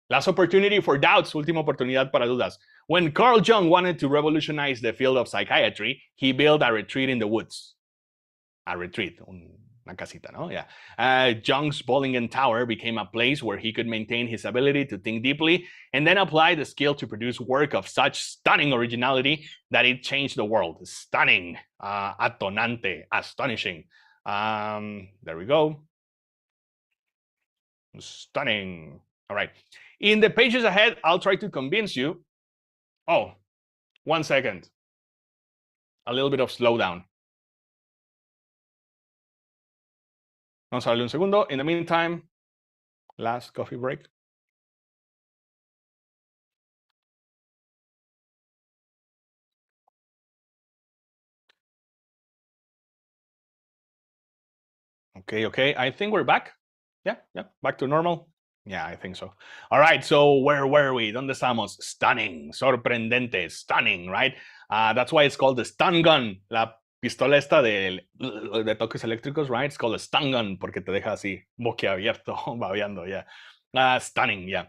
Last opportunity for doubts. Última oportunidad para dudas. When Carl Jung wanted to revolutionize the field of psychiatry, he built a retreat in the woods. A retreat, una casita, ¿no? Yeah. Jung's Bollingen Tower became a place where he could maintain his ability to think deeply and then apply the skill to produce work of such stunning originality that it changed the world. Stunning, atonante, astonishing. There we go. Stunning. All right. In the pages ahead, I'll try to convince you. Oh, 1 second. A little bit of slowdown. Vamos a darle un segundo. In the meantime, last coffee break. Okay. I think we're back. Yeah, back to normal. Yeah, I think so. All right, so where were we? ¿Dónde estamos? Stunning, sorprendente, stunning, right? That's why it's called the stun gun. La pistola esta de toques eléctricos, right? It's called a stun gun porque te deja así boquiabierto, babeando, yeah. Stunning, yeah.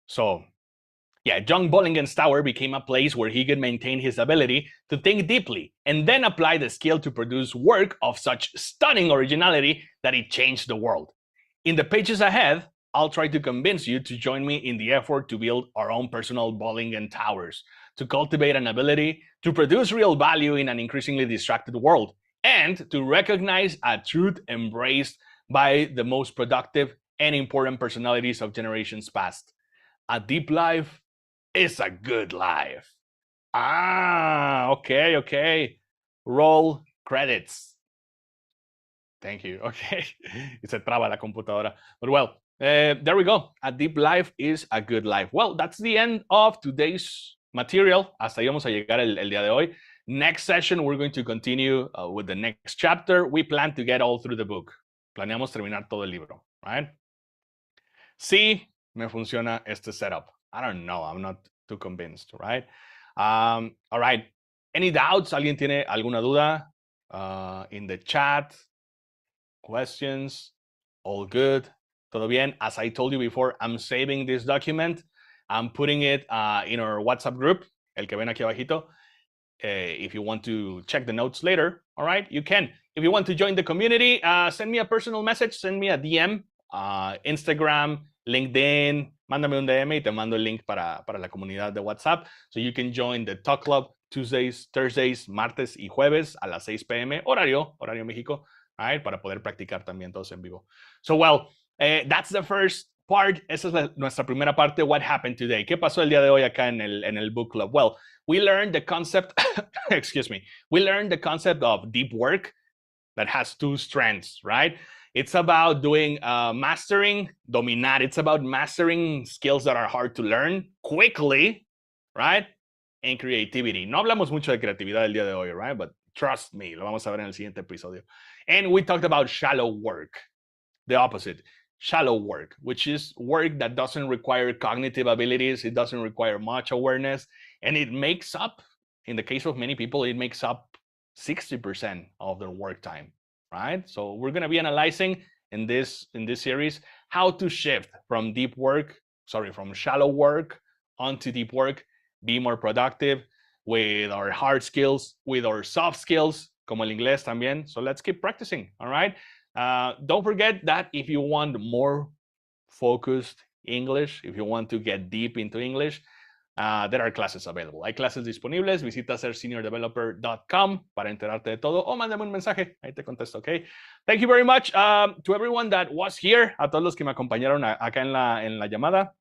So, Yeah, John Bolingen's tower became a place where he could maintain his ability to think deeply and then apply the skill to produce work of such stunning originality that it changed the world. In the pages ahead, I'll try to convince you to join me in the effort to build our own personal Bollingen towers, to cultivate an ability to produce real value in an increasingly distracted world, and to recognize a truth embraced by the most productive and important personalities of generations past. A deep life is a good life. Okay. Roll credits. Thank you. Okay. Y se traba la computadora. But well, there we go. A deep life is a good life. Well, that's the end of today's material. Hasta ahí vamos a llegar el día de hoy. Next session, we're going to continue with the next chapter. We plan to get all through the book. Planeamos terminar todo el libro, right? Sí, me funciona este setup. I don't know. I'm not too convinced, right? All right. Any doubts? ¿Alguien tiene alguna duda? In the chat, questions, all good. Todo bien? As I told you before, I'm saving this document. I'm putting it in our WhatsApp group, el que ven aquí abajito. If you want to check the notes later, all right, you can. If you want to join the community, send me a personal message, send me a DM, Instagram, LinkedIn, mándame un DM y te mando el link para la comunidad de WhatsApp. So you can join the Talk Club Tuesdays, Thursdays, martes y jueves a las 6 p.m. horario México, right, para poder practicar también todos en vivo. So, well, that's the first part. Esa es nuestra primera parte. What happened today? ¿Qué pasó el día de hoy acá en el Book Club? Well, we learned the concept, excuse me, we learned the concept of deep work that has two strands, right? It's about doing mastering, dominar. It's about mastering skills that are hard to learn quickly, right? And creativity. No hablamos mucho de creatividad el día de hoy, right? But trust me, lo vamos a ver en el siguiente episodio. And we talked about shallow work, the opposite. Shallow work, which is work that doesn't require cognitive abilities, it doesn't require much awareness, and it makes up, in the case of many people, it makes up 60% of their work time, right? So we're going to be analyzing in this series how to shift from from shallow work onto deep work, be more productive with our hard skills, with our soft skills, como el inglés también. So let's keep practicing, all right? Don't forget that if you want more focused English, if you want to get deep into English, there are classes available. Hay clases disponibles. Visita serseniordeveloper.com para enterarte de todo o mándame un mensaje. Ahí te contesto, ¿ok? Thank you very much to everyone that was here. A todos los que me acompañaron acá en la llamada.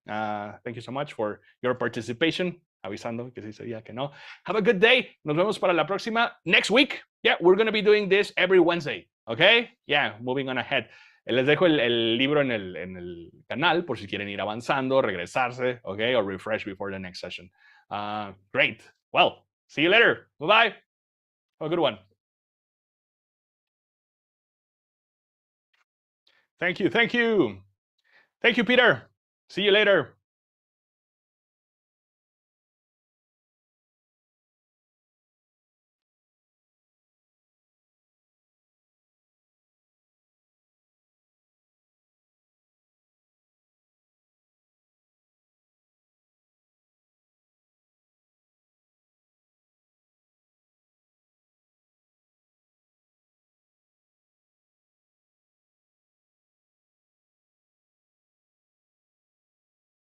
Thank you so much for your participation. Avisando que sí sería que no. Have a good day. Nos vemos para la próxima. Next week, yeah, we're going to be doing this every Wednesday. Okay? Yeah, moving on ahead. Les dejo el libro en el canal por si quieren ir avanzando, regresarse, okay, or refresh before the next session. Great. Well, see you later. Bye-bye. Have a good one. Thank you. Thank you, Peter. See you later.